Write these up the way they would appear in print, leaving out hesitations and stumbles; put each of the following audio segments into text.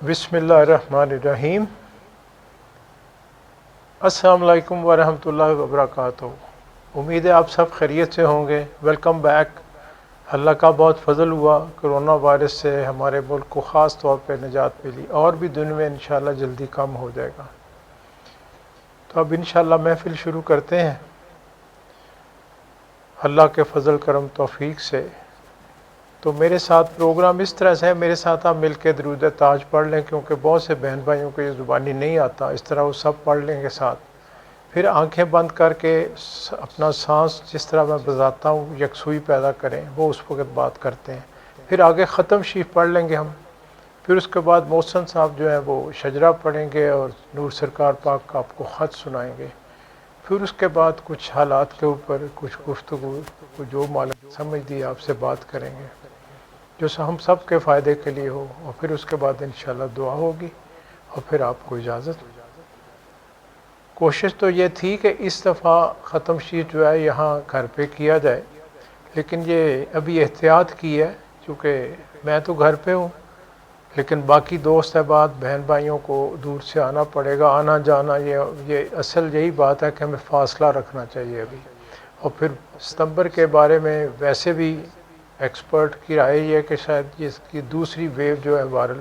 بسم اللہ الرحمن الرحیم۔ السلام علیکم ورحمۃ اللہ وبرکاتہ۔ امید ہے آپ سب خیریت سے ہوں گے۔ Welcome back. اللہ کا بہت فضل ہوا، کرونا وائرس سے ہمارے ملک کو خاص طور پہ نجات ملی، اور بھی دنیا میں انشاءاللہ جلدی کم ہو جائے گا۔ تو اب انشاءاللہ محفل شروع کرتے ہیں اللہ کے فضل کرم توفیق سے۔ تو میرے ساتھ پروگرام اس طرح سے ہے، میرے ساتھ آپ مل کے درود تاج پڑھ لیں، کیونکہ بہت سے بہن بھائیوں کو یہ زبانی نہیں آتا، اس طرح وہ سب پڑھ لیں گے ساتھ۔ پھر آنکھیں بند کر کے اپنا سانس جس طرح میں بتاتا ہوں یکسوئی پیدا کریں، وہ اس وقت بات کرتے ہیں۔ پھر آگے ختم شریف پڑھ لیں گے ہم۔ پھر اس کے بعد محسن صاحب جو ہیں وہ شجرہ پڑھیں گے اور نور سرکار پاک کا آپ کو خط سنائیں گے۔ پھر اس کے بعد کچھ حالات کے اوپر کچھ گفتگو جو مالک سمجھ دی آپ سے بات کریں گے، جو ہم سب کے فائدے کے لیے ہو، اور پھر اس کے بعد انشاءاللہ دعا ہوگی، اور پھر آپ کو اجازت۔ کوشش تو یہ تھی کہ اس دفعہ ختم شیٹ جو ہے یہاں گھر پہ کیا جائے، لیکن یہ ابھی احتیاط کی ہے، چونکہ میں تو گھر پہ ہوں، لیکن باقی دوست احباب بہن بھائیوں کو دور سے آنا پڑے گا، آنا جانا، یہ اصل یہی بات ہے کہ ہمیں فاصلہ رکھنا چاہیے ابھی۔ اور پھر ستمبر کے بارے میں ویسے بھی ایکسپرٹ کی رائے یہ ہے کہ شاید اس کی دوسری ویو جو ہے وائرل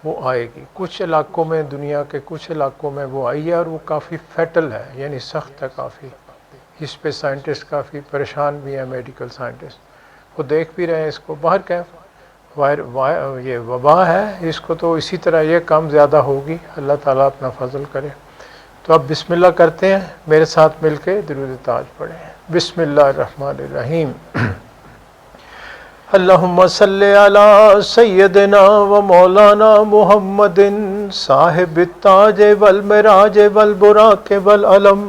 وہ آئے گی۔ کچھ علاقوں میں، دنیا کے کچھ علاقوں میں وہ آئی ہے، اور وہ کافی فیٹل ہے، یعنی سخت ہے کافی۔ اس پہ سائنٹسٹ کافی پریشان بھی ہیں، میڈیکل سائنٹسٹ وہ دیکھ بھی رہے ہیں اس کو۔ باہر کیف یہ وبا ہے، اس کو تو اسی طرح یہ کم زیادہ ہوگی، اللہ تعالیٰ اپنا فضل کرے۔ تو اب بسم اللہ کرتے ہیں، میرے ساتھ مل کے درود تاج پڑھیں۔ بسم اللہ الرحمن الرحیم۔ اللہم صلی علی سیدنا و مولانا محمد صاحب التاج والمراج والبراق والعلم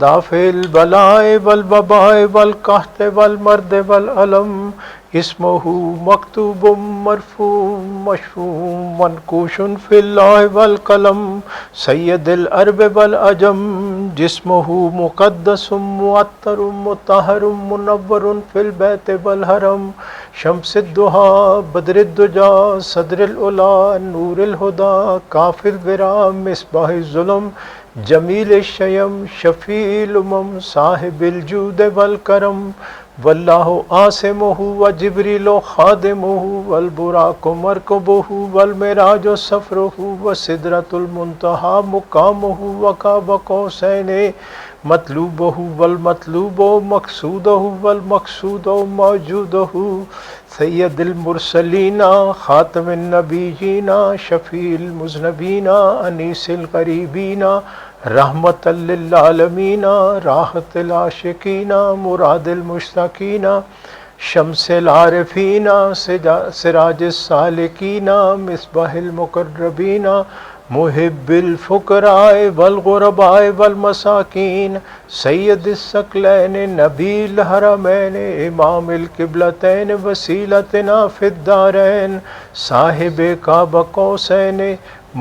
دافع البلاء والوباء والقحط والمرض والعلم اسمہ مکتوب مرفوع مشفوع منقوش فی اللہ والقلم سید العرب والعجم جسمہ مقدس معطر مطہر منور فی البیت والحرم شمس الضحیٰ بدر الدجا صدر العلا نور الہدی کاف الورا مصباح الظلم جمیل الشیم شفیع الامم صاحب الجود والکرم واللہ عاصمہ وجبریل خادمہ والبراق مرکبہ والمراج سفرہ وسدرۃ المنتہی مقامہ وقاب قوسین مطلوبہ والمطلوب مقصودہ والمقصود موجودہ سید المرسلین خاتم النبیین شفیع المذنبین انیس الغریبین رحمت للعالمین راحت العاشقین مراد المشتاقین شمس العارفین سراج السالکین مصباح المقربین محب الفقراء والغرباء والمساکین سید الثقلین نبی الحرمین امام القبلتین وسیلتنا فی الدارین صاحب قاب قوسین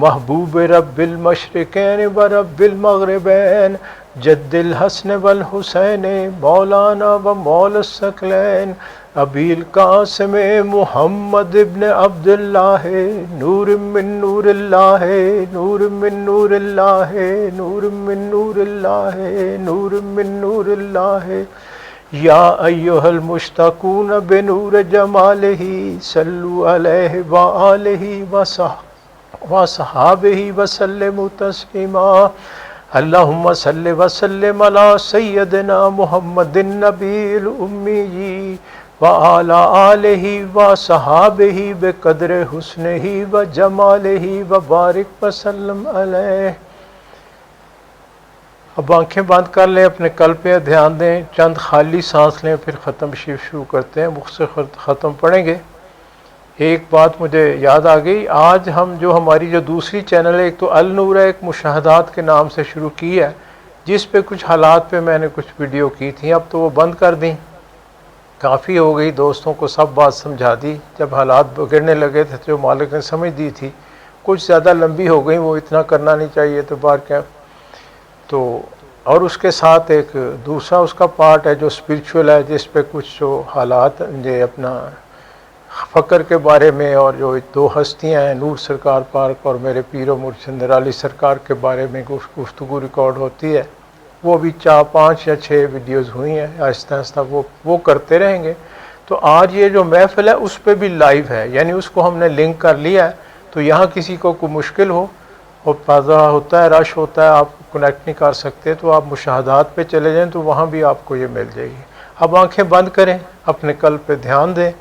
محبوب رب المشرقین و رب المغربین جد الحسن والحسین مولانا و مولا الثقلین ابی القاسم محمد ابن عبداللہ نور من نور اللہ نور من نور اللہ نور من نور اللہ نور من نور اللہ یا ایہا المشتاقون بنور جمالہ صلو علیہ وآلہ وصحابہ وسلم تسلیما اللہم صلی وسلم علی سیدنا محمد النبی الامی وعلی آلہ وصحابہ بقدر حسنہ وجمالہ وبارک وسلم علیہ۔ اب آنکھیں بند کر لیں، اپنے قلب پہ دھیان دیں، چند خالی سانس لیں، پھر ختم شریف شروع کرتے ہیں۔ مختصر ختم پڑھیں گے۔ ایک بات مجھے یاد آ گئی، آج ہماری جو دوسری چینل ہے، ایک تو النور ہے، ایک مشاہدات کے نام سے شروع کی ہے، جس پہ کچھ حالات پہ میں نے کچھ ویڈیو کی تھیں، اب تو وہ بند کر دیں، کافی ہو گئی، دوستوں کو سب بات سمجھا دی۔ جب حالات بگڑنے لگے تھے جو مالک نے سمجھ دی تھی، کچھ زیادہ لمبی ہو گئی، وہ اتنا کرنا نہیں چاہیے تو بار کیا تو۔ اور اس کے ساتھ ایک دوسرا اس کا پارٹ ہے جو اسپریچول ہے، جس پہ کچھ جو حالات یہ اپنا فقر کے بارے میں، اور جو دو ہستیاں ہیں نور سرکار پارک اور میرے پیر و مرشد علی سرکار کے بارے میں گفتگو ریکارڈ ہوتی ہے، وہ بھی 5 یا 6 ویڈیوز ہوئی ہیں، آہستہ آہستہ وہ کرتے رہیں گے۔ تو آج یہ جو محفل ہے اس پہ بھی لائیو ہے، یعنی اس کو ہم نے لنک کر لیا ہے، تو یہاں کسی کو کوئی مشکل ہو اور تازہ ہوتا ہے، رش ہوتا ہے، آپ کنیکٹ نہیں کر سکتے، تو آپ مشاہدات پہ چلے جائیں تو وہاں بھی آپ کو یہ مل جائے گی۔ اب آنکھیں بند کریں، اپنے قلب پہ دھیان دیں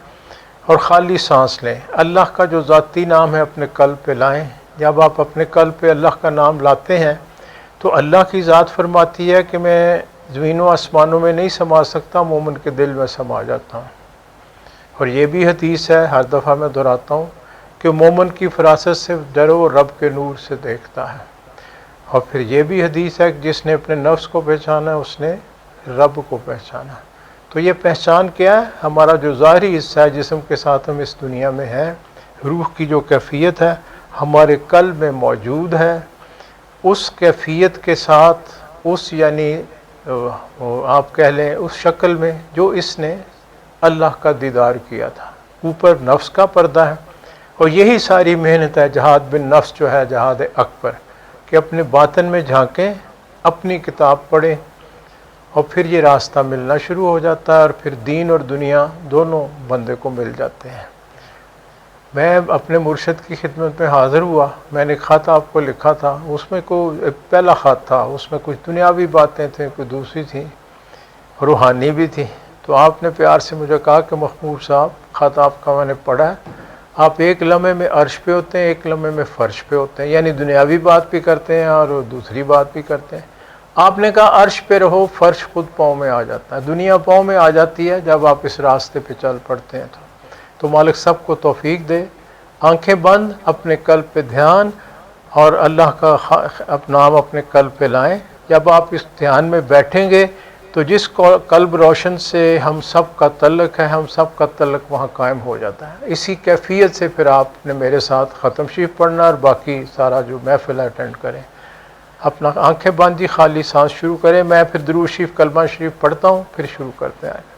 اور خالی سانس لیں۔ اللہ کا جو ذاتی نام ہے اپنے قلب پہ لائیں۔ جب آپ اپنے قلب پہ اللہ کا نام لاتے ہیں تو اللہ کی ذات فرماتی ہے کہ میں زمین و آسمانوں میں نہیں سما سکتا، مومن کے دل میں سما جاتا ہوں۔ اور یہ بھی حدیث ہے، ہر دفعہ میں دہراتا ہوں کہ مومن کی فراست سے ڈرو، رب کے نور سے دیکھتا ہے۔ اور پھر یہ بھی حدیث ہے کہ جس نے اپنے نفس کو پہچانا اس نے رب کو پہچانا۔ تو یہ پہچان کیا ہے؟ ہمارا جو ظاہری حصہ ہے جسم کے ساتھ ہم اس دنیا میں ہیں، روح کی جو کیفیت ہے ہمارے قلب میں موجود ہے، اس کیفیت کے ساتھ، اس یعنی آپ کہہ لیں اس شکل میں جو اس نے اللہ کا دیدار کیا تھا۔ اوپر نفس کا پردہ ہے، اور یہی ساری محنت ہے جہاد بن نفس جو ہے، جہاد اکبر، کہ اپنے باطن میں جھانکیں، اپنی کتاب پڑھیں، اور پھر یہ راستہ ملنا شروع ہو جاتا ہے، اور پھر دین اور دنیا دونوں بندے کو مل جاتے ہیں۔ میں اپنے مرشد کی خدمت میں حاضر ہوا، میں نے ایک خط آپ کو لکھا تھا، اس میں کوئی پہلا خط تھا، اس میں کچھ دنیاوی باتیں تھیں، کوئی دوسری تھیں، روحانی بھی تھی۔ تو آپ نے پیار سے مجھے کہا کہ محبوب صاحب، خط آپ کا میں نے پڑھا ہے، آپ ایک لمحے میں عرش پہ ہوتے ہیں، ایک لمحے میں فرش پہ ہوتے ہیں، یعنی دنیاوی بات بھی کرتے ہیں اور دوسری بات بھی کرتے ہیں۔ آپ نے کہا عرش پہ رہو، فرش خود پاؤں میں آ جاتا ہے، دنیا پاؤں میں آ جاتی ہے جب آپ اس راستے پہ چل پڑتے ہیں۔ تو مالک سب کو توفیق دے۔ آنکھیں بند، اپنے قلب پہ دھیان، اور اللہ کا نام اپنے قلب پہ لائیں۔ جب آپ اس دھیان میں بیٹھیں گے تو جس قلب روشن سے ہم سب کا تعلق ہے، ہم سب کا تعلق وہاں قائم ہو جاتا ہے۔ اسی کیفیت سے پھر آپ نے میرے ساتھ ختم شریف پڑھنا اور باقی سارا جو محفل ہے اٹینڈ کریں۔ اپنا آنکھیں بند جی، خالی سانس شروع کریں۔ میں پھر درود شریف کلمہ شریف پڑھتا ہوں، پھر شروع کرتے ہیں۔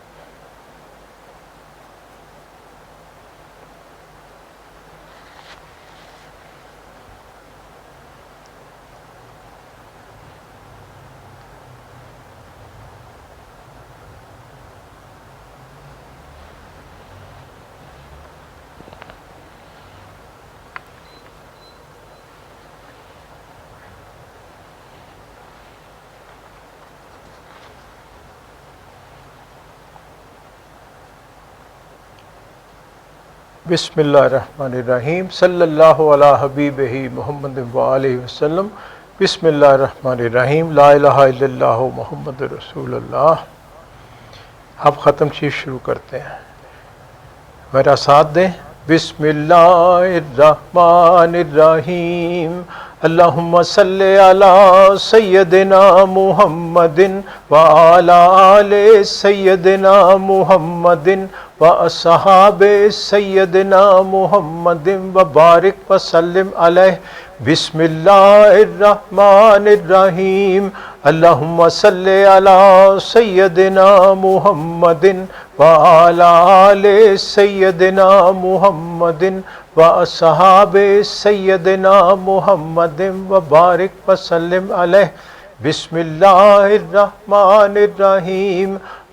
بسم اللہ الرحمن الرحیم، صلی اللہ علی حبیبہ محمد وآلہ وسلم۔ بسم اللہ الرحمن الرحیم، لا الہ الا اللہ محمد رسول اللہ۔ اب ختم چیز شروع کرتے ہیں، میرا ساتھ دیں۔ بسم اللہ الرحمن الرحیم، اللہم صلی علی سیدنا محمد وعلی آل سیدنا محمد واصحاب سیدنا محمد وبارک وسلم علیہ۔ بسم اللہ الرحمن الرحیم، اللہم صلی علی سیدنا محمد وعلی آل سیدنا محمد واصحاب سیدنا محمد وبارک وسلم علیہ۔ بسم اللہ الرحمن الرحیم،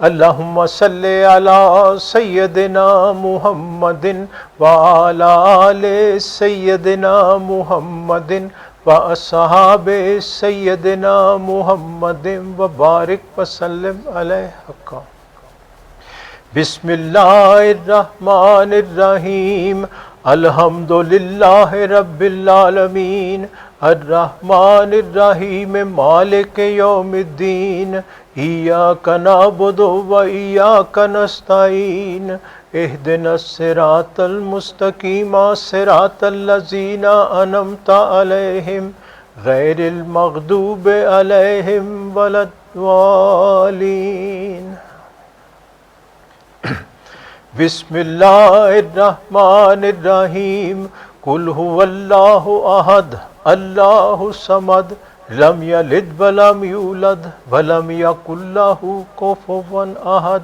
اللہم صلی علی سیدنا محمد وعلی آل سیدنا محمد واصحاب سیدنا محمد وبارک وسلم علیہ حقا۔ بسم اللہ الرحمن الرحیم، الحمد للہ رب العالمین، الرحمن الرحیم، مالک یوم الدین، ایاک نعبد و ایاک نستعین، اہدنا الصراط المستقیم، صراط الذین انعمت علیہم غیر المغضوب علیہم ولا الضالین۔ بسم اللہ الرحمن الرحیم، قل هو اللہ احد اللہ الصمد لم یلد ولم یولد ولم یکن لہ کفوا احد۔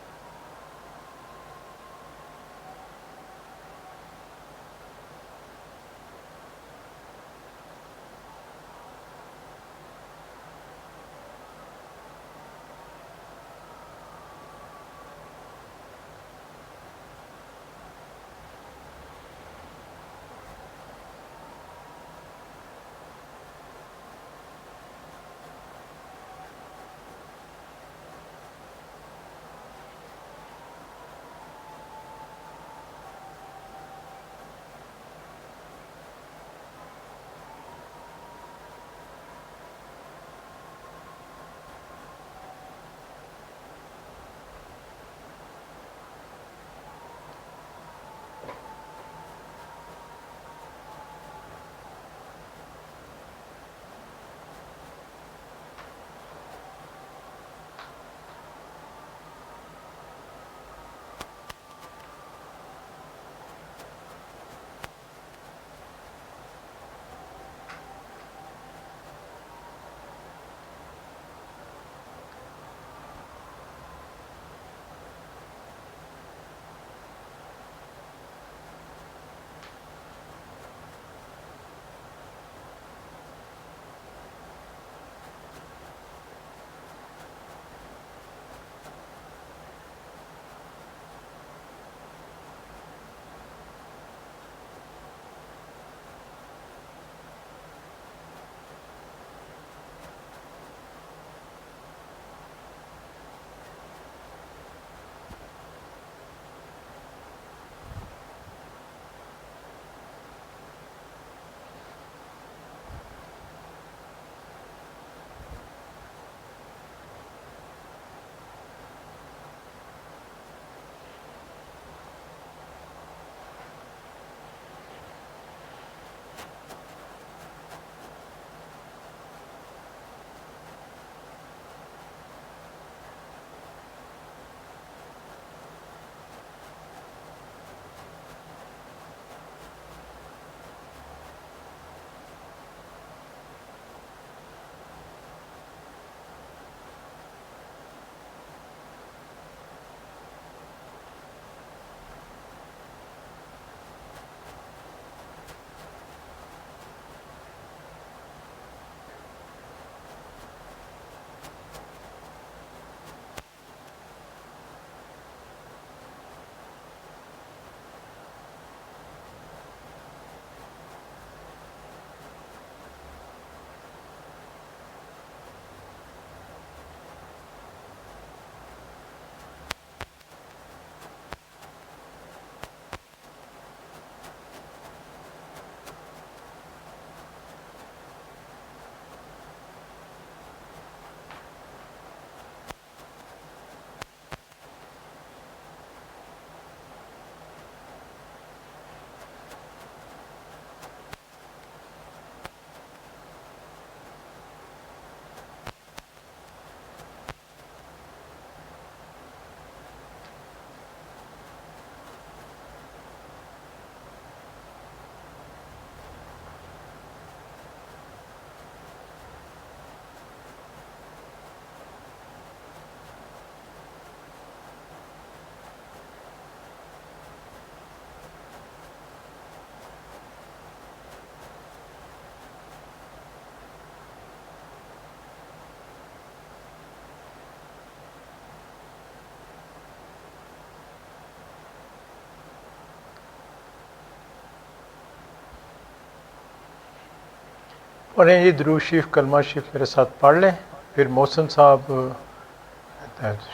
پڑھیں جی درود شریف کلمہ شریف میرے ساتھ پڑھ لیں، پھر محسن صاحب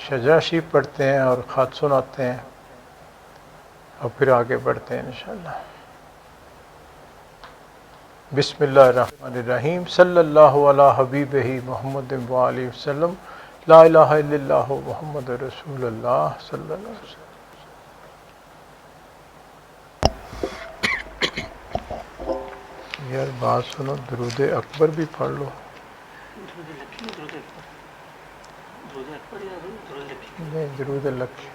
شجرہ شریف پڑھتے ہیں اور خط سناتے ہیں اور پھر آگے بڑھتے ہیں انشاءاللہ۔ بسم اللہ الرحمن الرحیم، صلی اللہ علی حبیبہ محمد وآلہ وسلم، لا الہ الا اللہ محمد رسول اللہ صلی اللہ علیہ وسلم۔ یار بات سنو، درود اکبر بھی پڑھ لو۔ نہیں، درود لکھی،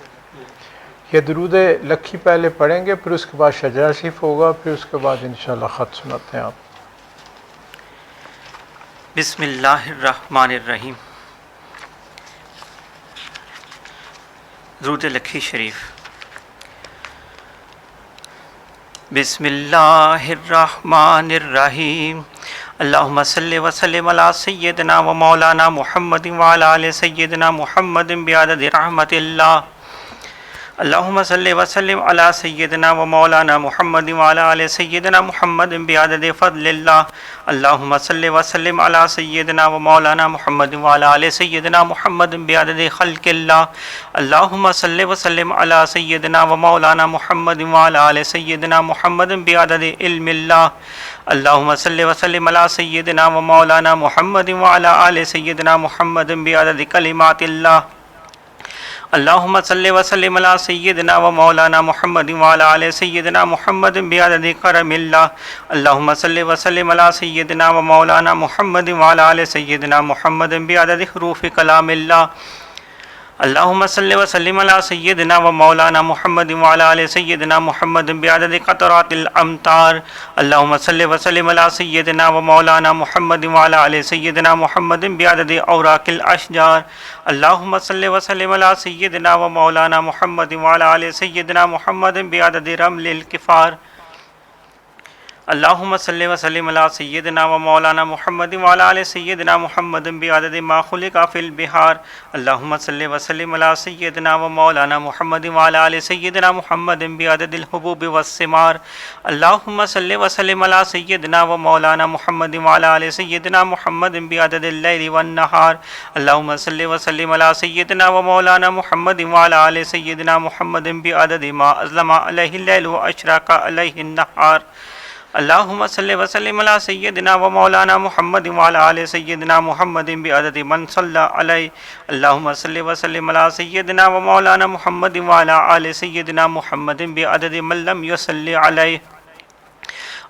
یہ درود لکھی پہلے پڑھیں گے، پھر اس کے بعد شجرہ شریف ہوگا، پھر اس کے بعد انشاءاللہ خط سناتے ہیں آپ۔ بسم اللہ الرحمن الرحیم۔ درود لکھی شریف۔ بسم اللہ الرحمن الرحیم۔ اللہم صلی وسلم علی سیدنا و مولانا محمد وعلی آل سیدنا محمد بعدد رحمت اللہ۔ اللہم صلی وسلم علی سیدنا و مولانا محمد وعلی آل سیدنا محمد بعدد فضل اللہ۔ اللہم صلی وسلم علی سیدنا و مولانا محمد وعلی آل سیدنا محمد بعدد خلق اللہ۔ اللہم صلی وسلم علی سیدنا و مولانا محمد وعلی آل سیدنا محمد بعدد علم اللہ۔ اللہم صلی وسلم علی سیدنا و مولانا محمد وعلی آل سیدنا محمد بعدد کلمات اللہ۔ اللہم صلی وسلم علی سیدنا و مولانا محمد وعلی آل سیدنا محمد بعدد کرم اللہ۔ اللہم صلی وسلم علی سیدنا و مولانا محمد وعلی آل سیدنا محمد بعدد حروف کلام اللہ۔ اللہم صلی وسلم علی سیدنا و مولانا محمد وعلی آل سیدنا محمد بعدد قطرات الامطار۔ اللہم صلی وسلم علی سیدنا و مولانا محمد وعلی آل سیدنا محمد بعدد اوراق الاشجار۔ اللہم صلی وسلم علی سیدنا و مولانا محمد وعلی آل سیدنا محمد بعدد رمل الکفار۔ اللہم صلی وسلم علی سیدنا و مولانا محمد وعلی آل سیدنا محمد بعدد ما خلق فی البحار۔ اللہم صلی وسلم علی سیدنا و مولانا محمد وعلی آل سیدنا محمد بعدد الحبوب والثمار۔ اللہم صلی وسلم علی سیدنا و مولانا محمد وعلی آل سیدنا محمد بعدد اللیل والنہار۔ اللہم صلی وسلم علی سیدنا و مولانا محمد وعلی آل سیدنا محمد بعدد ما اظلم علیہ اللیل واشرق علیہ النہار۔ اللہم صلی وسلم علی سیدنا و مولانا محمد وعلی آل سیدنا محمد بعدد من صلی علیہ۔ اللہم صلی وسلم علی سیدنا و مولانا محمد وعلی آل سیدنا محمد بعدد من لم یصلی علیہ۔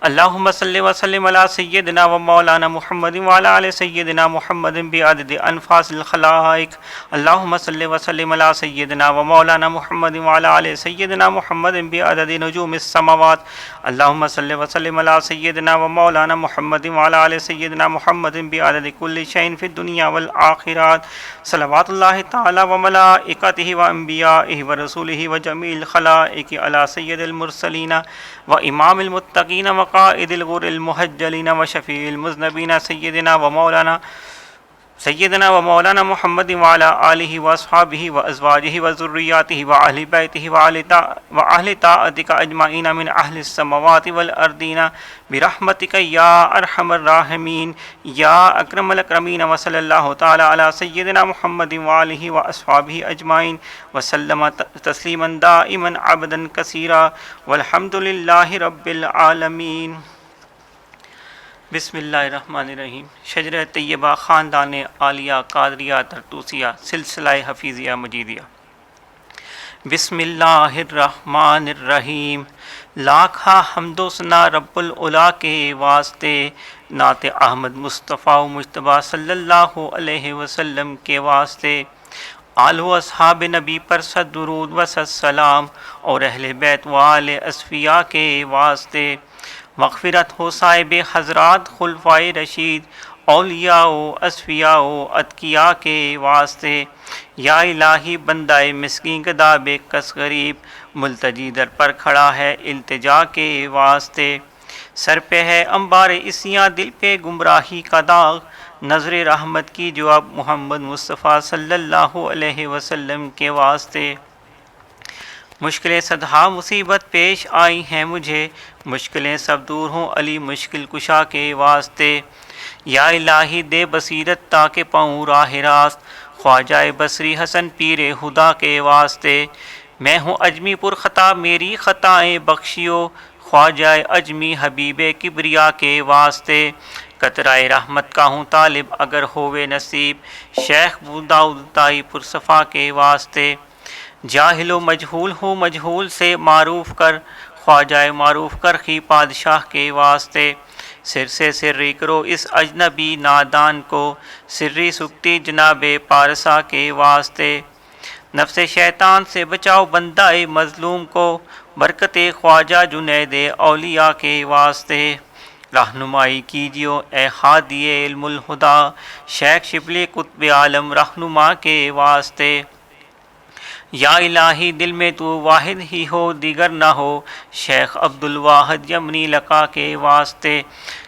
اللہم صلی وسلم علی سیدنا و مولانا محمد وعلی آل سیدنا محمد بعدد انفاس الخلائق۔ اللہم صلی وسلم علی سیدنا و مولانا محمد وعلی آل سیدنا محمد بعدد نجوم السماوات۔ اللہم صلی وسلم علی سیدنا و مولانا محمد وعلی آل سیدنا محمد بعدد کل شیء فی الدنیا والآخرات۔ صلوات اللہ تعالی و ملائکتہ و انبیائہ و رسولہ و جمیع الخلائق علی سید المرسلین و امام المتقین و قائد الغر المحجلین و شفیع المذنبین سیدنا و مولانا محمد وعلی آلہ و اصحابہ و ازواجہ و ذریاتہ و اہل بیتہ و اہل طاعتک اجمعین من اہل السماوات والارضین برحمتک یا ارحم الراحمین یا اکرم الاکرمین، و صلی اللہ تعالی علی سیدنا محمد وآلہ و اصحابہ اجمعین وسلم تسلیما دائما عبدا کثیرا والحمد للہ رب العالمین۔ بسم اللہ الرحمن الرحیم۔ شجرہ طیبہ خاندان عالیہ قادریہ طرطوسیہ سلسلہ حفیظیہ مجیدیہ۔ بسم اللہ الرحمن الرحیم۔ لاکھا حمد و ثنا رب العلا کے واسطے، نعت احمد مصطفیٰ و مجتبیٰ صلی اللہ علیہ وسلم کے واسطے، آل و اصحاب نبی پر صد درود و صد سلام، اور اہل بیت و آل اصفیاء کے واسطے، مغفرت ہو صاحب حضرات خلفائے رشید، اولیاء و اصفیاء و اتقیاء کے واسطے، یا الہی بندہ مسکین گدا بے کس غریب، ملتجی در پر کھڑا ہے التجا کے واسطے، سر پہ ہے انبار اسیاں دل پہ گمراہی کا داغ، نظر رحمت کی جو اب محمد مصطفیٰ صلی اللہ علیہ وسلم کے واسطے، مشکلیں صدہا مصیبت پیش آئی ہیں مجھے، مشکلیں سب دور ہوں علی مشکل کشا کے واسطے، یا الہی دے بصیرت تاکہ پاؤں راہ راست، خواجہ بصری حسن پیر خدا کے واسطے۔ میں ہوں اجمی پر خطا میری خطائیں بخشیو، خواجہ اجمی حبیب کبریا کے واسطے۔ قطرۂ رحمت کا ہوں طالب اگر ہوئے نصیب، شیخ بوداؤد تائی پرصفا کے واسطے۔ جاہل و مجہول ہوں مجہول سے معروف کر، خواجہ معروف کرخی بادشاہ کے واسطے۔ سر سے سری کرو اس اجنبی نادان کو، سری سکتی جناب پارسا کے واسطے۔ نفس شیطان سے بچاؤ بندہ مظلوم کو، برکت خواجہ جنید اولیاء کے واسطے۔ رہنمائی کیجیو اے ہادی علم الہدا، شیخ شبلی قطب عالم رہنما کے واسطے۔ یا الہی دل میں تو واحد ہی ہو دیگر نہ ہو، شیخ عبد الواحد یمنی لقا کے واسطے۔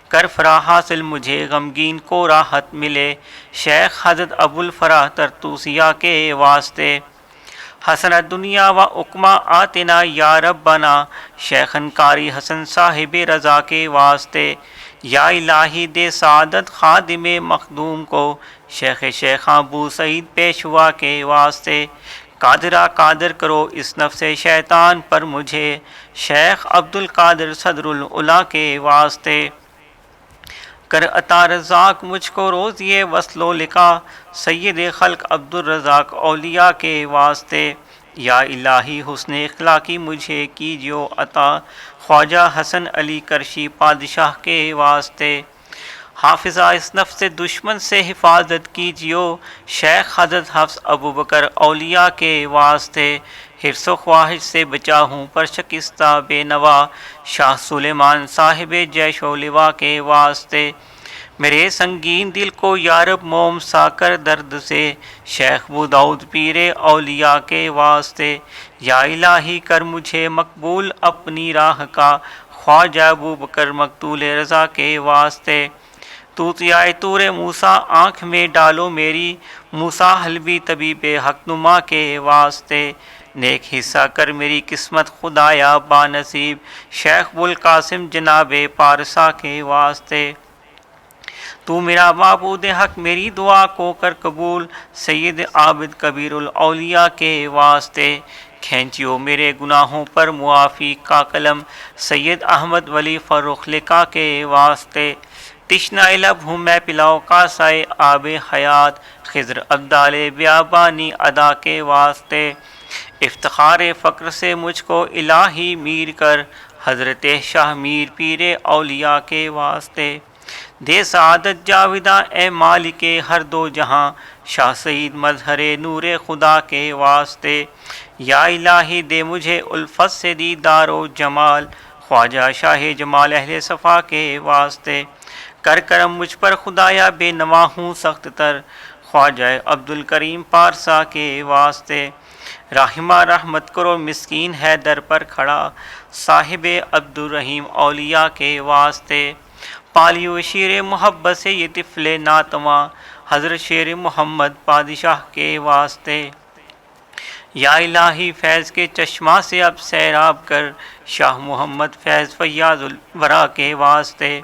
کر فرا حاصل مجھے غمگین کو راحت ملے، شیخ حضرت ابو الفرح ترتوسیہ کے واسطے۔ حسنت دنیا و عقما آتنا یا ربنا، شیخن قاری حسن صاحب رضا کے واسطے۔ یا الہی دے سعادت خادم مخدوم کو، شیخ شیخاں ابو سعید پیشوا کے واسطے۔ قادرہ قادر کرو اس نفس شیطان پر مجھے، شیخ عبد القادر صدر العلا کے واسطے۔ کر عطا رزاق مجھ کو روزی وصل و لقا، سید خلق عبد الرزاق اولیاء کے واسطے۔ یا الہی حسن اخلاقی مجھے کیجیو عطا، خواجہ حسن علی کرشی بادشاہ کے واسطے۔ حافظہ اس نفس دشمن سے حفاظت کیجیو، شیخ حضرت حفص ابو بکر اولیاء کے واسطے۔ حرص و خواہش سے بچا ہوں پر شکستہ بے نوا، شاہ سلیمان صاحب جیش و لوا کے واسطے۔ میرے سنگین دل کو یارب موم سا کر درد سے، شیخ بوداؤد پیر اولیاء کے واسطے۔ یا الہی کر مجھے مقبول اپنی راہ کا، خواجہ ابو بکر مقتول رضا کے واسطے۔ توتیائے طور موسیٰ آنکھ میں ڈالو میری، موسیٰ حلبی طبیب حق نما کے واسطے۔ نیک حصہ کر میری قسمت خدایا با نصیب، شیخ ابوالقاسم جناب پارسا کے واسطے۔ تو میرا معبود حق میری دعا کو کر قبول، سید عابد کبیر الاولیاء کے واسطے۔ کھینچیو میرے گناہوں پر معافی کا قلم، سید احمد ولی فرخ لقا کے واسطے۔ تشنہ لب ہوں میں پلاؤ کاسائے آب حیات، خضر عبدال بیابانی ادا کے واسطے۔ افتخار فقر سے مجھ کو الہی میر کر، حضرت شاہ میر پیر اولیاء کے واسطے۔ دے سعادت جاویداں اے مالک ہر دو جہاں، شاہ سعید مظہر نور خدا کے واسطے۔ یا الہی دے مجھے الفت سے دیدار و جمال، خواجہ شاہ جمال اہل صفا کے واسطے۔ کر کرم مجھ پر خدایا بے نوا ہوں سخت تر، خواجہ عبد الکریم پارسا کے واسطے۔ رحمہ رحمت کرو مسکین ہے در پر کھڑا، صاحب عبد الرحیم اولیاء کے واسطے۔ پالیو شیر محبت سے یہ طفل ناتواں، حضرت شیر محمد بادشاہ کے واسطے۔ یا الہی فیض کے چشمہ سے اب سیراب کر، شاہ محمد فیض فیاض الورا کے واسطے۔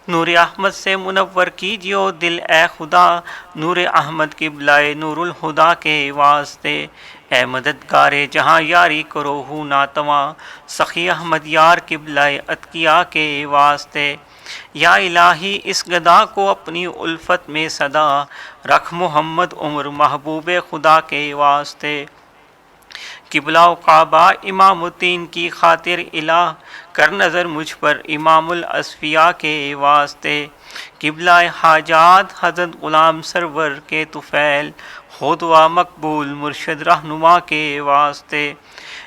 نور احمد سے منور کیجیو دل اے خدا، نور احمد قبلہ نور الہدا کے واسطے۔ اے مددگار جہاں یاری کرو ہوں ناتواں، سخی احمد یار قبلہ اتقیاء کے واسطے۔ یا الہی اس گدا کو اپنی الفت میں صدا رکھ، محمد عمر محبوب خدا کے واسطے۔ قبلہ و کعبہ امام الدین کی خاطر الہ، کر نظر مجھ پر امام الاصفیاء کے واسطے۔ قبلہ حاجات حضرت غلام سرور کے طفیل، ہو دعا مقبول مرشد رہنما کے واسطے۔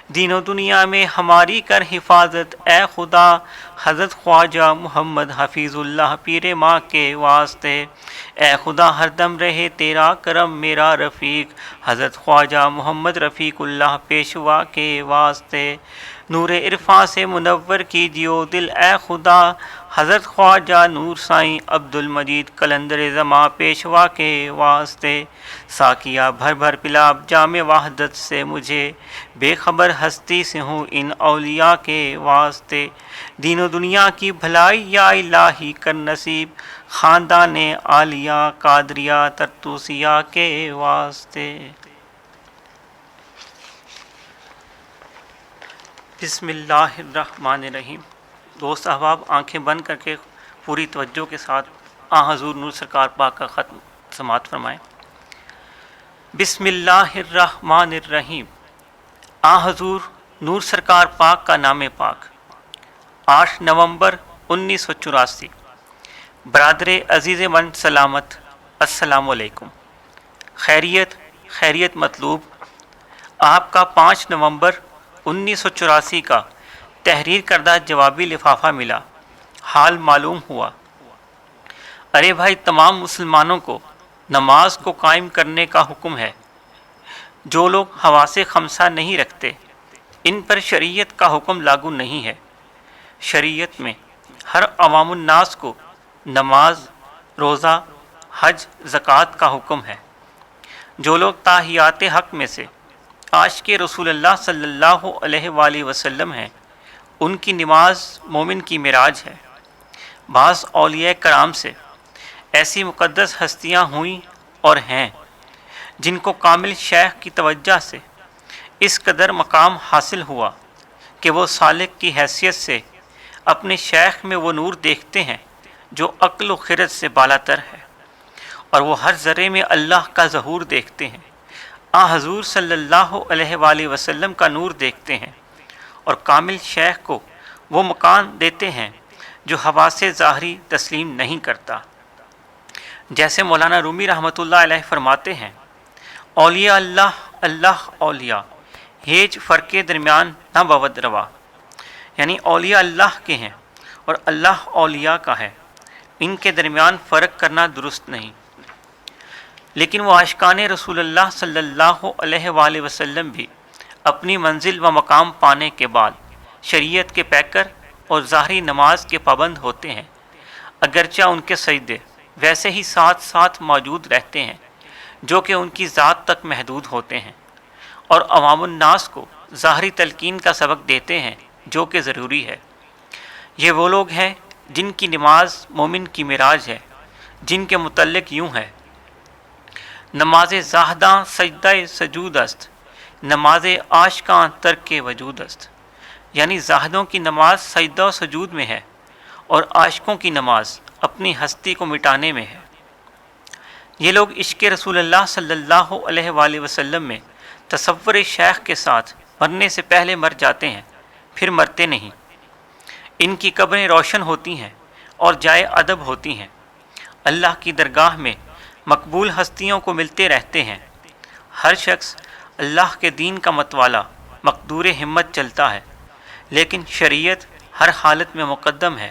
دین و دنیا میں ہماری کر حفاظت اے خدا، حضرت خواجہ محمد حفیظ اللہ پیر ماں کے واسطے۔ اے خدا ہر دم رہے تیرا کرم میرا رفیق، حضرت خواجہ محمد رفیق اللہ پیشوا کے واسطے۔ نور عرفاں سے منور کیجیو دل اے خدا، حضرت خواجہ نور سائیں عبد المجید قلندر زماں پیشوا کے واسطے، ساقیہ بھر بھر پلا جام وحدت سے مجھے، بے خبر ہستی سے ہوں ان اولیاء کے واسطے، دین و دنیا کی بھلائی یا الہی کر نصیب، خاندان عالیہ قادریہ ترتوسیہ کے واسطے۔ بسم اللہ الرحمن الرحیم۔ دوست احباب، آنکھیں بند کر کے پوری توجہ کے ساتھ حضور نور سرکار پاک کا ختم سماعت فرمائیں۔ بسم اللہ الرحمن الرحیم۔ حضور نور سرکار پاک کا نام پاک۔ 8 نومبر 1984۔ برادر عزیز من سلامت، السلام علیکم۔ خیریت مطلوب۔ آپ کا 5 نومبر 1984 کا تحریر کردہ جوابی لفافہ ملا، حال معلوم ہوا۔ ارے بھائی، تمام مسلمانوں کو نماز کو قائم کرنے کا حکم ہے۔ جو لوگ حواس خمسہ نہیں رکھتے، ان پر شریعت کا حکم لاگو نہیں ہے۔ شریعت میں ہر عوام الناس کو نماز، روزہ، حج، زکوٰۃ کا حکم ہے۔ جو لوگ تاحیات حق میں سے عاشق رسول اللہ صلی اللہ علیہ وآلہ وسلم ہیں، ان کی نماز مومن کی معراج ہے۔ بعض اولیاء کرام سے ایسی مقدس ہستیاں ہوئیں اور ہیں جن کو کامل شیخ کی توجہ سے اس قدر مقام حاصل ہوا کہ وہ سالک کی حیثیت سے اپنے شیخ میں وہ نور دیکھتے ہیں جو عقل و خرد سے بالا تر ہے، اور وہ ہر ذرے میں اللہ کا ظہور دیکھتے ہیں، حضور صلی اللہ علیہ وآلہ وسلم کا نور دیکھتے ہیں، اور کامل شیخ کو وہ مکان دیتے ہیں جو حواس ظاہری تسلیم نہیں کرتا۔ جیسے مولانا رومی رحمۃ اللہ علیہ فرماتے ہیں، اولیاء اللہ اولیاء، ہیج فرق درمیان نہ بود روا، یعنی اولیاء اللہ کے ہیں اور اللہ اولیاء کا ہے، ان کے درمیان فرق کرنا درست نہیں۔ لیکن وہ عاشقان رسول اللہ صلی اللہ علیہ وآلہ وسلم بھی اپنی منزل و مقام پانے کے بعد شریعت کے پیکر اور ظاہری نماز کے پابند ہوتے ہیں، اگرچہ ان کے سجدے ویسے ہی ساتھ ساتھ موجود رہتے ہیں جو کہ ان کی ذات تک محدود ہوتے ہیں، اور عوام الناس کو ظاہری تلقین کا سبق دیتے ہیں جو کہ ضروری ہے۔ یہ وہ لوگ ہیں جن کی نماز مومن کی معراج ہے، جن کے متعلق یوں ہے: نماز زاہداں سجدہ سجود است، نماز عاشقاں ترک وجود است، یعنی زاہدوں کی نماز سجدہ و سجود میں ہے اور عاشقوں کی نماز اپنی ہستی کو مٹانے میں ہے۔ یہ لوگ عشق رسول اللہ صلی اللہ علیہ وآلہ وسلم میں تصور شیخ کے ساتھ مرنے سے پہلے مر جاتے ہیں، پھر مرتے نہیں۔ ان کی قبریں روشن ہوتی ہیں اور جائے ادب ہوتی ہیں، اللہ کی درگاہ میں مقبول ہستیوں کو ملتے رہتے ہیں۔ ہر شخص اللہ کے دین کا متوالا مقدور ہمت چلتا ہے، لیکن شریعت ہر حالت میں مقدم ہے،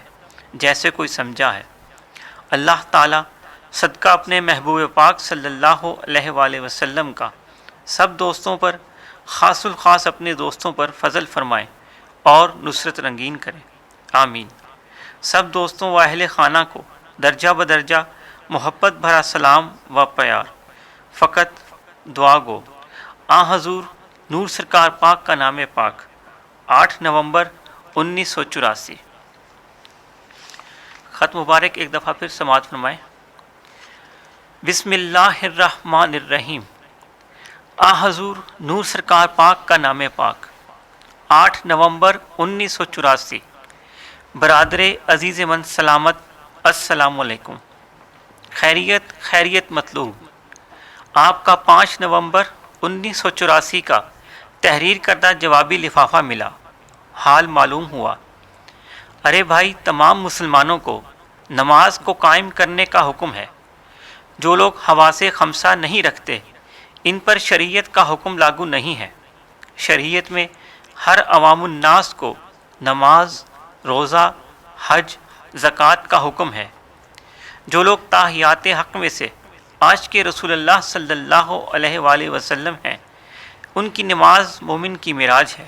جیسے کوئی سمجھا ہے۔ اللہ تعالیٰ صدقہ اپنے محبوب پاک صلی اللہ علیہ وآلہ وسلم کا سب دوستوں پر، خاص الخاص اپنے دوستوں پر فضل فرمائے اور نصرت رنگین کرے، آمین۔ سب دوستوں و اہل خانہ کو درجہ بدرجہ محبت بھرا سلام و پیار۔ فقط دعا گو۔ حضور نور سرکار پاک کا نام پاک، 8 نومبر 1984۔ خط مبارک ایک دفعہ پھر سماعت فرمائیں۔ بسم اللہ الرحمن الرحیم۔ حضور نور سرکار پاک کا نام پاک، 8 نومبر 1984۔ برادر عزیز من سلامت، السلام علیکم۔ خیریت مطلوب۔ آپ کا 5 نومبر 1984 کا تحریر کردہ جوابی لفافہ ملا، حال معلوم ہوا۔ ارے بھائی، تمام مسلمانوں کو نماز کو قائم کرنے کا حکم ہے۔ جو لوگ حواس خمسہ نہیں رکھتے، ان پر شریعت کا حکم لاگو نہیں ہے۔ شریعت میں ہر عوام الناس کو نماز، روزہ، حج، زکوٰۃ کا حکم ہے۔ جو لوگ تاحیات حق میں سے عاشق رسول اللہ صلی اللہ علیہ وآلہ وسلم ہیں، ان کی نماز مومن کی معراج ہے۔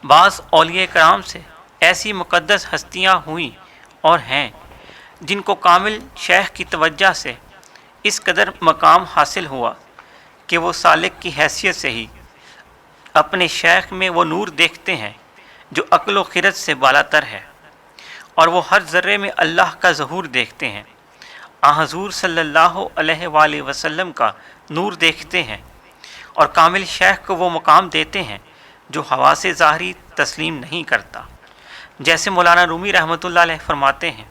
بعض اولیاء کرام سے ایسی مقدس ہستیاں ہوئیں اور ہیں جن کو کامل شیخ کی توجہ سے اس قدر مقام حاصل ہوا کہ وہ سالک کی حیثیت سے ہی اپنے شیخ میں وہ نور دیکھتے ہیں جو عقل و خرد سے بالا تر ہے، اور وہ ہر ذرے میں اللہ کا ظہور دیکھتے ہیں، حضور صلی اللہ علیہ وآلہ وسلم کا نور دیکھتے ہیں، اور کامل شیخ کو وہ مقام دیتے ہیں جو حواس ظاہری تسلیم نہیں کرتا۔ جیسے مولانا رومی رحمۃ اللہ علیہ فرماتے ہیں،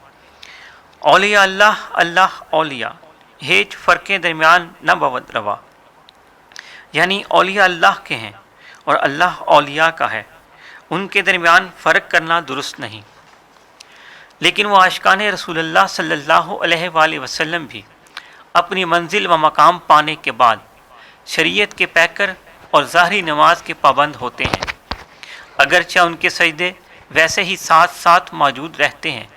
اولیاء اللہ اللہ اولیاء ہیچ فرقیں درمیان نہ بود روا، یعنی اولیاء اللہ کے ہیں اور اللہ اولیاء کا ہے، ان کے درمیان فرق کرنا درست نہیں۔ لیکن وہ عاشقان رسول اللہ صلی اللہ علیہ وآلہ وسلم بھی اپنی منزل و مقام پانے کے بعد شریعت کے پیکر اور ظاہری نماز کے پابند ہوتے ہیں، اگرچہ ان کے سجدے ویسے ہی ساتھ ساتھ موجود رہتے ہیں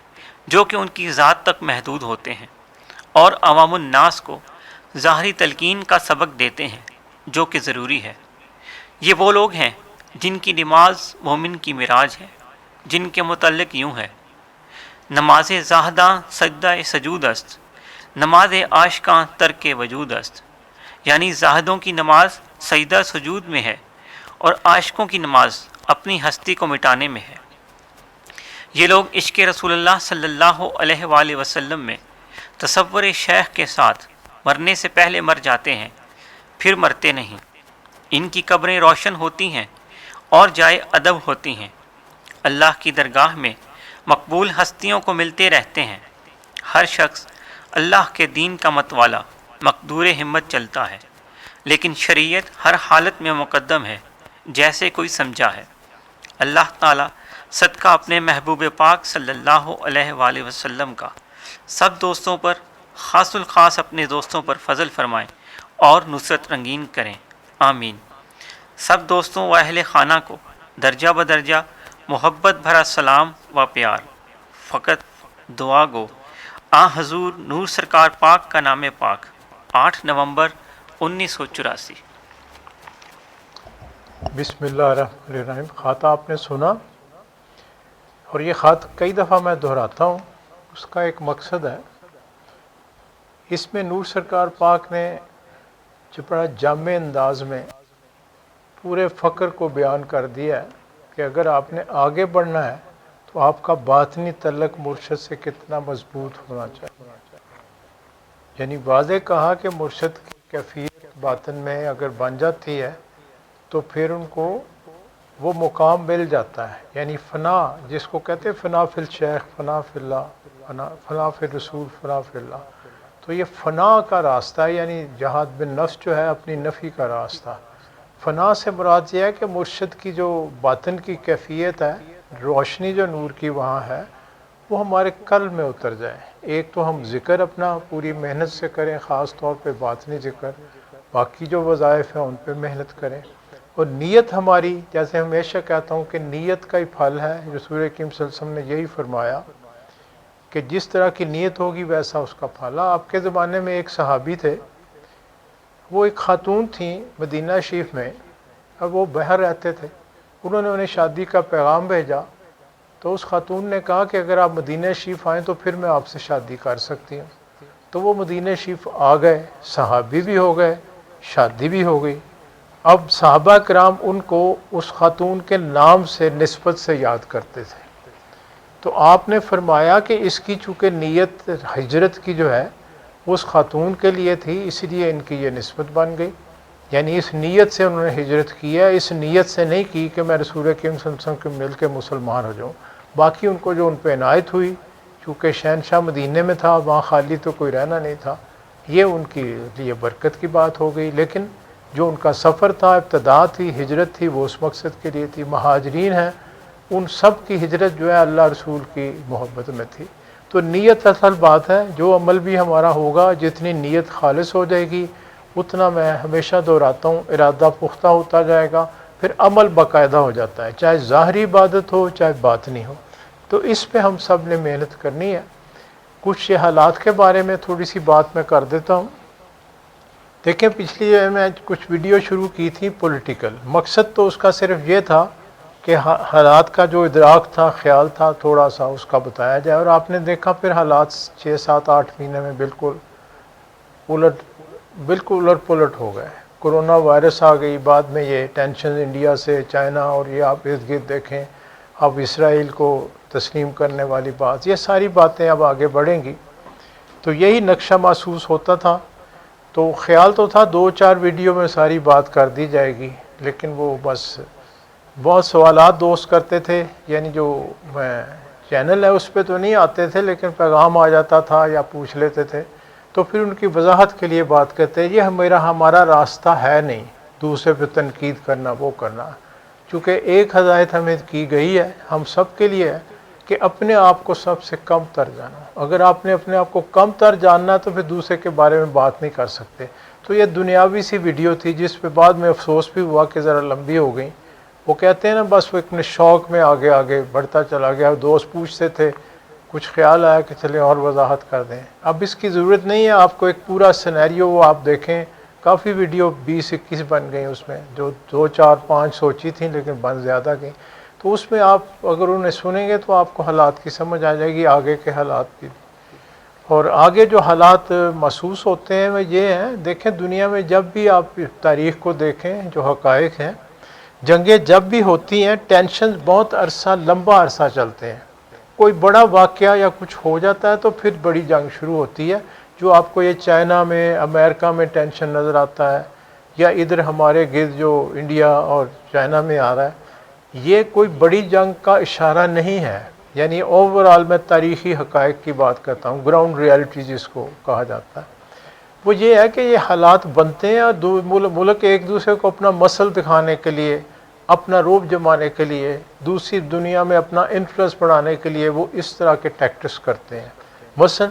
جو کہ ان کی ذات تک محدود ہوتے ہیں، اور عوام الناس کو ظاہری تلقین کا سبق دیتے ہیں جو کہ ضروری ہے۔ یہ وہ لوگ ہیں جن کی نماز مومن کی معراج ہے، جن کے متعلق یوں ہے، نماز زاہداں سجدہ سجود است، نماز عاشقاں ترک وجود است، یعنی زاہدوں کی نماز سجدہ سجود میں ہے اور عاشقوں کی نماز اپنی ہستی کو مٹانے میں ہے۔ یہ لوگ عشق رسول اللہ صلی اللہ علیہ وآلہ وسلم میں تصور شیخ کے ساتھ مرنے سے پہلے مر جاتے ہیں، پھر مرتے نہیں۔ ان کی قبریں روشن ہوتی ہیں اور جائے ادب ہوتی ہیں، اللہ کی درگاہ میں مقبول ہستیوں کو ملتے رہتے ہیں۔ ہر شخص اللہ کے دین کا متوالا مقدور ہمت چلتا ہے، لیکن شریعت ہر حالت میں مقدم ہے جیسے کوئی سمجھا ہے۔ اللہ تعالیٰ صدقہ اپنے محبوب پاک صلی اللہ علیہ وآلہ وسلم کا سب دوستوں پر، خاص الخاص اپنے دوستوں پر فضل فرمائیں اور نصرت رنگین کریں، آمین۔ سب دوستوں و اہل خانہ کو درجہ بدرجہ محبت بھرا سلام و پیار۔ فقط دعا گو حضور نور سرکار پاک کا نام پاک، 8 نومبر 1984۔ بسم اللہ الرحمن الرحیم۔ خط آپ نے سنا، اور یہ خط کئی دفعہ میں دہراتا ہوں، اس کا ایک مقصد ہے۔ اس میں نور سرکار پاک نے جو بڑا جامع انداز میں پورے فقر کو بیان کر دیا ہے کہ اگر آپ نے آگے بڑھنا ہے تو آپ کا باطنی تعلق مرشد سے کتنا مضبوط ہونا چاہیے۔ یعنی واضح کہا کہ مرشد کی کیفیت باطن میں اگر بن جاتی ہے تو پھر ان کو وہ مقام مل جاتا ہے، یعنی فنا جس کو کہتے ہیں، فنا فی الشیخ، فنا فی اللہ، فنا فی الرسول، فنا فی اللہ۔ تو یہ فنا کا راستہ ہے، یعنی جہاد بالنفس جو ہے اپنی نفی کا راستہ۔ فنا سے مراد یہ ہے کہ مرشد کی جو باطن کی کیفیت ہے، روشنی جو نور کی وہاں ہے، وہ ہمارے قلب میں اتر جائے۔ ایک تو ہم ذکر اپنا پوری محنت سے کریں، خاص طور پہ باطنی ذکر، باقی جو وظائف ہیں ان پہ محنت کریں، اور نیت ہماری، جیسے ہمیشہ کہتا ہوں کہ نیت کا ہی پھل ہے۔ رسول اکرم صلی اللہ علیہ وسلم نے یہی فرمایا کہ جس طرح کی نیت ہوگی ویسا اس کا پھل۔ آپ کے زمانے میں ایک صحابی تھے، وہ ایک خاتون تھیں مدینہ شریف میں، اب وہ باہر رہتے تھے، انہوں نے انہیں شادی کا پیغام بھیجا، تو اس خاتون نے کہا کہ اگر آپ مدینہ شریف آئیں تو پھر میں آپ سے شادی کر سکتی ہوں۔ تو وہ مدینہ شریف آ گئے، صحابی بھی ہو گئے، شادی بھی ہو گئی۔ اب صحابہ کرام ان کو اس خاتون کے نام سے نسبت سے یاد کرتے تھے۔ تو آپ نے فرمایا کہ اس کی چونکہ نیت ہجرت کی جو ہے اس خاتون کے لیے تھی، اس لیے ان کی یہ نسبت بن گئی، یعنی اس نیت سے انہوں نے ہجرت کی ہے، اس نیت سے نہیں کی کہ میں رسول اکرم صلی اللہ علیہ وسلم کے مل کے مسلمان ہو جاؤں۔ باقی ان کو جو ان پہ عنایت ہوئی، چونکہ شہنشاہ مدینے میں تھا، وہاں خالی تو کوئی رہنا نہیں تھا، یہ ان کی لیے برکت کی بات ہو گئی۔ لیکن جو ان کا سفر تھا، ابتدا تھی، ہجرت تھی، وہ اس مقصد کے لیے تھی۔ مہاجرین ہیں، ان سب کی ہجرت جو ہے اللہ رسول کی محبت میں تھی۔ تو نیت اصل بات ہے، جو عمل بھی ہمارا ہوگا، جتنی نیت خالص ہو جائے گی اتنا، میں ہمیشہ دہراتا ہوں، ارادہ پختہ ہوتا جائے گا، پھر عمل باقاعدہ ہو جاتا ہے، چاہے ظاہری عبادت ہو چاہے باطنی ہو۔ تو اس پہ ہم سب نے محنت کرنی ہے۔ کچھ حالات کے بارے میں تھوڑی سی بات میں کر دیتا ہوں۔ دیکھیں، پچھلی میں کچھ ویڈیو شروع کی تھی پولیٹیکل، مقصد تو اس کا صرف یہ تھا کہ حالات کا جو ادراک تھا، خیال تھا، تھوڑا سا اس کا بتایا جائے۔ اور آپ نے دیکھا پھر حالات 6 7 8 مہینے میں بالکل الٹ پلٹ ہو گئے۔ کرونا وائرس آ گئی، بعد میں یہ ٹینشن انڈیا سے، چائنا، اور یہ آپ ارد گرد دیکھیں اب اسرائیل کو تسلیم کرنے والی بات، یہ ساری باتیں اب آگے بڑھیں گی۔ تو یہی نقشہ محسوس ہوتا تھا۔ تو خیال تو تھا 2 4 ویڈیو میں ساری بات کر دی جائے گی، لیکن وہ بس بہت سوالات دوست کرتے تھے، یعنی جو چینل ہے اس پہ تو نہیں آتے تھے، لیکن پیغام آ جاتا تھا یا پوچھ لیتے تھے، تو پھر ان کی وضاحت کے لیے بات کرتے ہیں۔ یہ ہمارا راستہ ہے نہیں دوسرے پہ تنقید کرنا، وہ کرنا، چونکہ ایک ہدایت ہمیں کی گئی ہے ہم سب کے لیے ہے کہ اپنے آپ کو سب سے کم تر جانا۔ اگر آپ نے اپنے آپ کو کم تر جاننا تو پھر دوسرے کے بارے میں بات نہیں کر سکتے۔ تو یہ دنیاوی سی ویڈیو تھی جس پہ بعد میں افسوس بھی ہوا کہ ذرا لمبی ہو گئی۔ وہ کہتے ہیں نا بس وہ اتنے شوق میں آگے آگے بڑھتا چلا گیا۔ دوست پوچھتے تھے، کچھ خیال آیا کہ چلیں اور وضاحت کر دیں۔ اب اس کی ضرورت نہیں ہے، آپ کو ایک پورا سینیریو وہ آپ دیکھیں، کافی ویڈیو 20 21 بن گئی اس میں، جو 2 4 5 سوچی تھیں لیکن بن زیادہ گئی۔ تو اس میں آپ اگر انہیں سنیں گے تو آپ کو حالات کی سمجھ آ جائے گی، آگے کے حالات کی۔ اور آگے جو حالات محسوس ہوتے ہیں وہ یہ ہیں، دیکھیں دنیا میں جب بھی آپ تاریخ کو دیکھیں، جو حقائق ہیں، جنگیں جب بھی ہوتی ہیں ٹینشن بہت عرصہ، لمبا عرصہ چلتے ہیں۔ کوئی بڑا واقعہ یا کچھ ہو جاتا ہے تو پھر بڑی جنگ شروع ہوتی ہے، جو آپ کو یہ چائنا میں، امریکہ میں ٹینشن نظر آتا ہے، یا ادھر ہمارے گرد جو انڈیا اور چائنا میں آ رہا ہے، یہ کوئی بڑی جنگ کا اشارہ نہیں ہے۔ یعنی اوورآل میں تاریخی حقائق کی بات کرتا ہوں، گراؤنڈ ریالٹی جس کو کہا جاتا ہے، وہ یہ ہے کہ یہ حالات بنتے ہیں اور ملک ایک دوسرے کو اپنا مسل دکھانے کے لیے، اپنا روب جمانے کے لیے، دوسری دنیا میں اپنا انفلوئنس بڑھانے کے لیے وہ اس طرح کے ٹیکٹکس کرتے ہیں۔ مثلا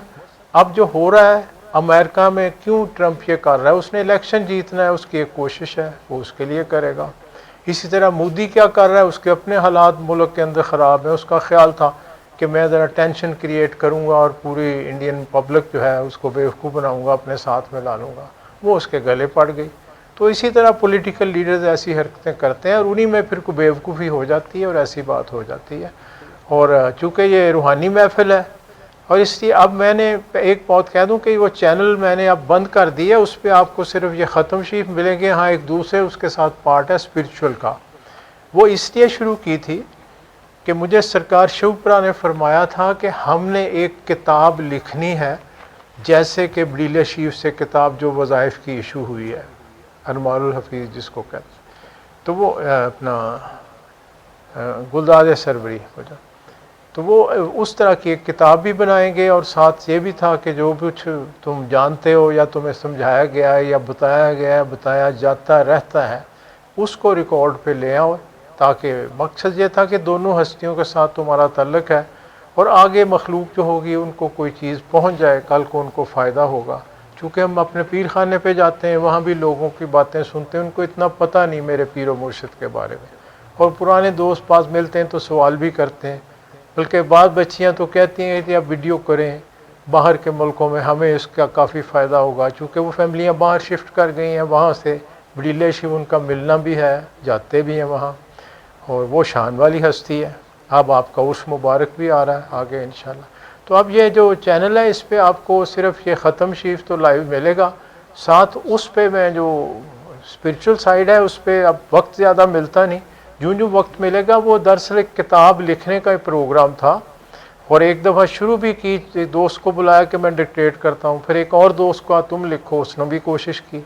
اب جو ہو رہا ہے امریکہ میں، کیوں ٹرمپ یہ کر رہا ہے؟ اس نے الیکشن جیتنا ہے، اس کی ایک کوشش ہے، وہ اس کے لیے کرے گا۔ اسی طرح مودی کیا کر رہا ہے؟ اس کے اپنے حالات ملک کے اندر خراب ہیں، اس کا خیال تھا کہ میں ذرا ٹینشن کریٹ کروں گا اور پوری انڈین پبلک جو ہے اس کو بیوقوف بناؤں گا، اپنے ساتھ میں لا لوں گا، وہ اس کے گلے پڑ گئی۔ تو اسی طرح پولیٹیکل لیڈرز ایسی حرکتیں کرتے ہیں اور انہی میں پھر کوئی بیوقوفی ہو جاتی ہے اور ایسی بات ہو جاتی ہے۔ اور چونکہ یہ روحانی محفل ہے، اور اس لیے اب میں نے ایک بات کہہ دوں کہ وہ چینل میں نے اب بند کر دیا، اس پہ آپ کو صرف یہ ختم شریف ملیں گے، ہاں ایک دوسرے اس کے ساتھ پارٹ ہے اسپرچول کا۔ وہ اس لیے شروع کی تھی کہ مجھے سرکار شیوپرا نے فرمایا تھا کہ ہم نے ایک کتاب لکھنی ہے، جیسے کہ بڑیلے شریف سے کتاب جو وظائف کی ایشو ہوئی ہے، انوار الحفیظ جس کو کہتے ہیں، تو وہ اپنا گلداد سروری، تو وہ اس طرح کی ایک کتاب بھی بنائیں گے۔ اور ساتھ یہ بھی تھا کہ جو کچھ تم جانتے ہو یا تمہیں سمجھایا گیا ہے یا بتایا گیا ہے، بتایا جاتا رہتا ہے، اس کو ریکارڈ پہ لے آؤ، تاکہ مقصد یہ تھا کہ دونوں ہستیوں کے ساتھ تمہارا تعلق ہے اور آگے مخلوق جو ہوگی ان کو کوئی چیز پہنچ جائے، کل کو ان کو فائدہ ہوگا۔ چونکہ ہم اپنے پیر خانے پہ جاتے ہیں، وہاں بھی لوگوں کی باتیں سنتے ہیں، ان کو اتنا پتہ نہیں میرے پیر و مرشد کے بارے میں، اور پرانے دوست پاس ملتے ہیں تو سوال بھی کرتے ہیں، بلکہ بعض بچیاں تو کہتی ہیں کہ اب ویڈیو کریں باہر کے ملکوں میں، ہمیں اس کا کافی فائدہ ہوگا، چونکہ وہ فیملیاں باہر شفٹ کر گئی ہیں، وہاں سے بڑیلے شیو ان کا ملنا بھی ہے، جاتے بھی ہیں وہاں، اور وہ شان والی ہستی ہے۔ اب آپ کا عرس مبارک بھی آ رہا ہے آگے انشاءاللہ۔ تو اب یہ جو چینل ہے اس پہ آپ کو صرف یہ ختم شریف تو لائیو ملے گا، ساتھ اس پہ میں جو اسپرچول سائیڈ ہے اس پہ اب وقت زیادہ ملتا نہیں، جو وقت ملے گا وہ دراصل ایک کتاب لکھنے کا پروگرام تھا، اور ایک دفعہ شروع بھی کی، دوست کو بلایا کہ میں ڈکٹیٹ کرتا ہوں، پھر ایک اور دوست کو تم لکھو، اس نے بھی کوشش کی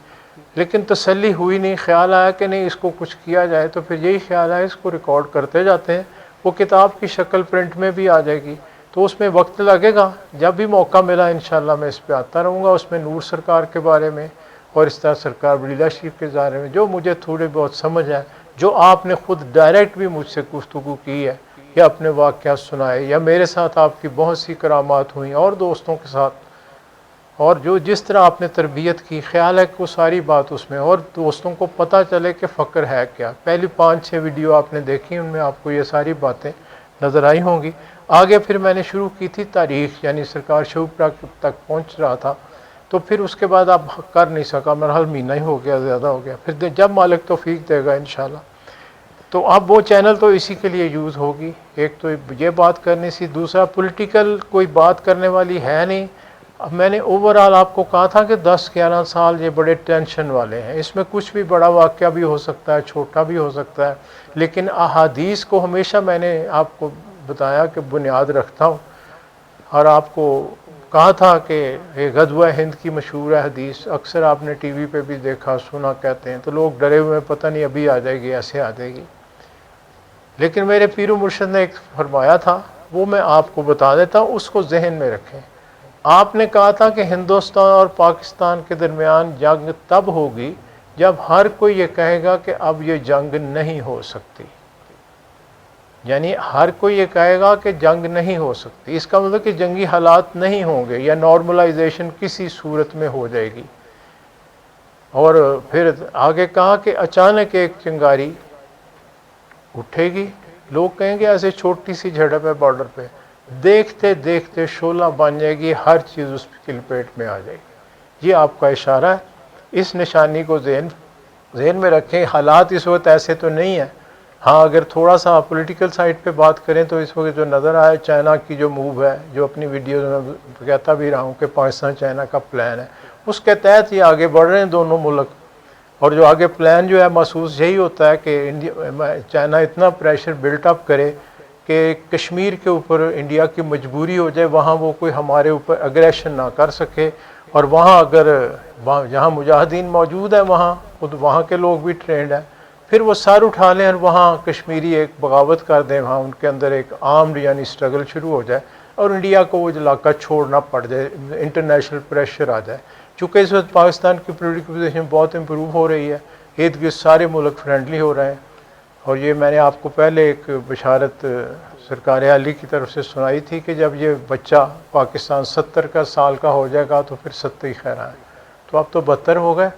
لیکن تسلی ہوئی نہیں، خیال آیا کہ نہیں اس کو کچھ کیا جائے، تو پھر یہی خیال ہے اس کو ریکارڈ کرتے جاتے ہیں، وہ کتاب کی شکل پرنٹ میں بھی آ جائے گی، تو اس میں وقت لگے گا، جب بھی موقع ملا انشاءاللہ میں اس پہ آتا رہوں گا۔ اس میں نور سرکار کے بارے میں اور اس طرح سرکار بڑیلہ شریف کے بارے میں جو مجھے تھوڑے بہت سمجھ ہے، جو آپ نے خود ڈائریکٹ بھی مجھ سے گفتگو کی ہے یا اپنے واقعات سنائے، یا میرے ساتھ آپ کی بہت سی کرامات ہوئیں اور دوستوں کے ساتھ، اور جو جس طرح آپ نے تربیت کی، خیال ہے کہ وہ ساری بات اس میں، اور دوستوں کو پتہ چلے کہ فقر ہے کیا۔ پہلی 5 6 ویڈیو آپ نے دیکھی، ان میں آپ کو یہ ساری باتیں نظر آئی ہوں گی۔ آگے پھر میں نے شروع کی تھی تاریخ، یعنی سرکار شیوپرا تک پہنچ رہا تھا، تو پھر اس کے بعد اب کر نہیں سکا، مرحل مہینہ ہی ہو گیا، زیادہ ہو گیا، پھر جب مالک توفیق دے گا انشاءاللہ۔ تو اب وہ چینل تو اسی کے لیے یوز ہوگی. ایک تو یہ بات کرنی سی, دوسرا پولیٹیکل کوئی بات کرنے والی ہے نہیں. اب میں نے اوورآل آپ کو کہا تھا کہ 10-11 سال یہ بڑے ٹینشن والے ہیں, اس میں کچھ بھی بڑا واقعہ بھی ہو سکتا ہے, چھوٹا بھی ہو سکتا ہے, لیکن احادیث کو ہمیشہ میں نے آپ کو بتایا کہ بنیاد رکھتا ہوں. اور آپ کو کہا تھا کہ یہ غزوہ ہند کی مشہور حدیث اکثر آپ نے ٹی وی پہ بھی دیکھا سنا, کہتے ہیں تو لوگ ڈرے ہوئے ہیں پتہ نہیں ابھی آ جائے گی, ایسے آ جائے گی. لیکن میرے پیر و مرشد نے ایک فرمایا تھا, وہ میں آپ کو بتا دیتا ہوں, اس کو ذہن میں رکھیں. آپ نے کہا تھا کہ ہندوستان اور پاکستان کے درمیان جنگ تب ہوگی جب ہر کوئی یہ کہے گا کہ اب یہ جنگ نہیں ہو سکتی. یعنی ہر کوئی یہ کہے گا کہ جنگ نہیں ہو سکتی, اس کا مطلب کہ جنگی حالات نہیں ہوں گے یا نارملائزیشن کسی صورت میں ہو جائے گی. اور پھر آگے کہا کہ اچانک ایک چنگاری اٹھے گی, لوگ کہیں گے ایسے چھوٹی سی جھڑپ ہے بارڈر پہ, دیکھتے دیکھتے شعلہ بن جائے گی, ہر چیز اس کی لپیٹ میں آ جائے گی. یہ آپ کا اشارہ ہے, اس نشانی کو ذہن میں رکھیں. حالات اس وقت ایسے تو نہیں ہیں. ہاں اگر تھوڑا سا پولیٹیکل سائڈ پہ بات کریں تو اس وقت جو نظر آئے چائنا کی جو موو ہے, جو اپنی ویڈیوز میں کہتا بھی رہا ہوں کہ پاکستان چائنا کا پلان ہے, اس کے تحت یہ آگے بڑھ رہے ہیں دونوں ملک. اور جو آگے پلان جو ہے محسوس یہی ہوتا ہے کہ چائنا اتنا پریشر بلٹ اپ کرے کہ کشمیر کے اوپر انڈیا کی مجبوری ہو جائے, وہاں وہ کوئی ہمارے اوپر اگریشن نہ کر سکے. اور وہاں اگر جہاں مجاہدین موجود ہیں وہاں خود وہاں کے لوگ بھی ٹرینڈ ہیں, پھر وہ سر اٹھا لیں اور وہاں کشمیری ایک بغاوت کر دیں, وہاں ان کے اندر ایک عام یعنی اسٹرگل شروع ہو جائے اور انڈیا کو وہ علاقہ چھوڑنا پڑ جائے, انٹرنیشنل پریشر آ جائے. چونکہ اس وقت پاکستان کی پولیٹیکل پوزیشن بہت امپروو ہو رہی ہے, ارد گرد سارے ملک فرینڈلی ہو رہے ہیں. اور یہ میں نے آپ کو پہلے ایک بشارت سرکار عالی کی طرف سے سنائی تھی کہ جب یہ بچہ پاکستان 70 سال کا ہو جائے گا تو پھر 70 خیرہ ہیں. تو اب تو 72 ہو گئے,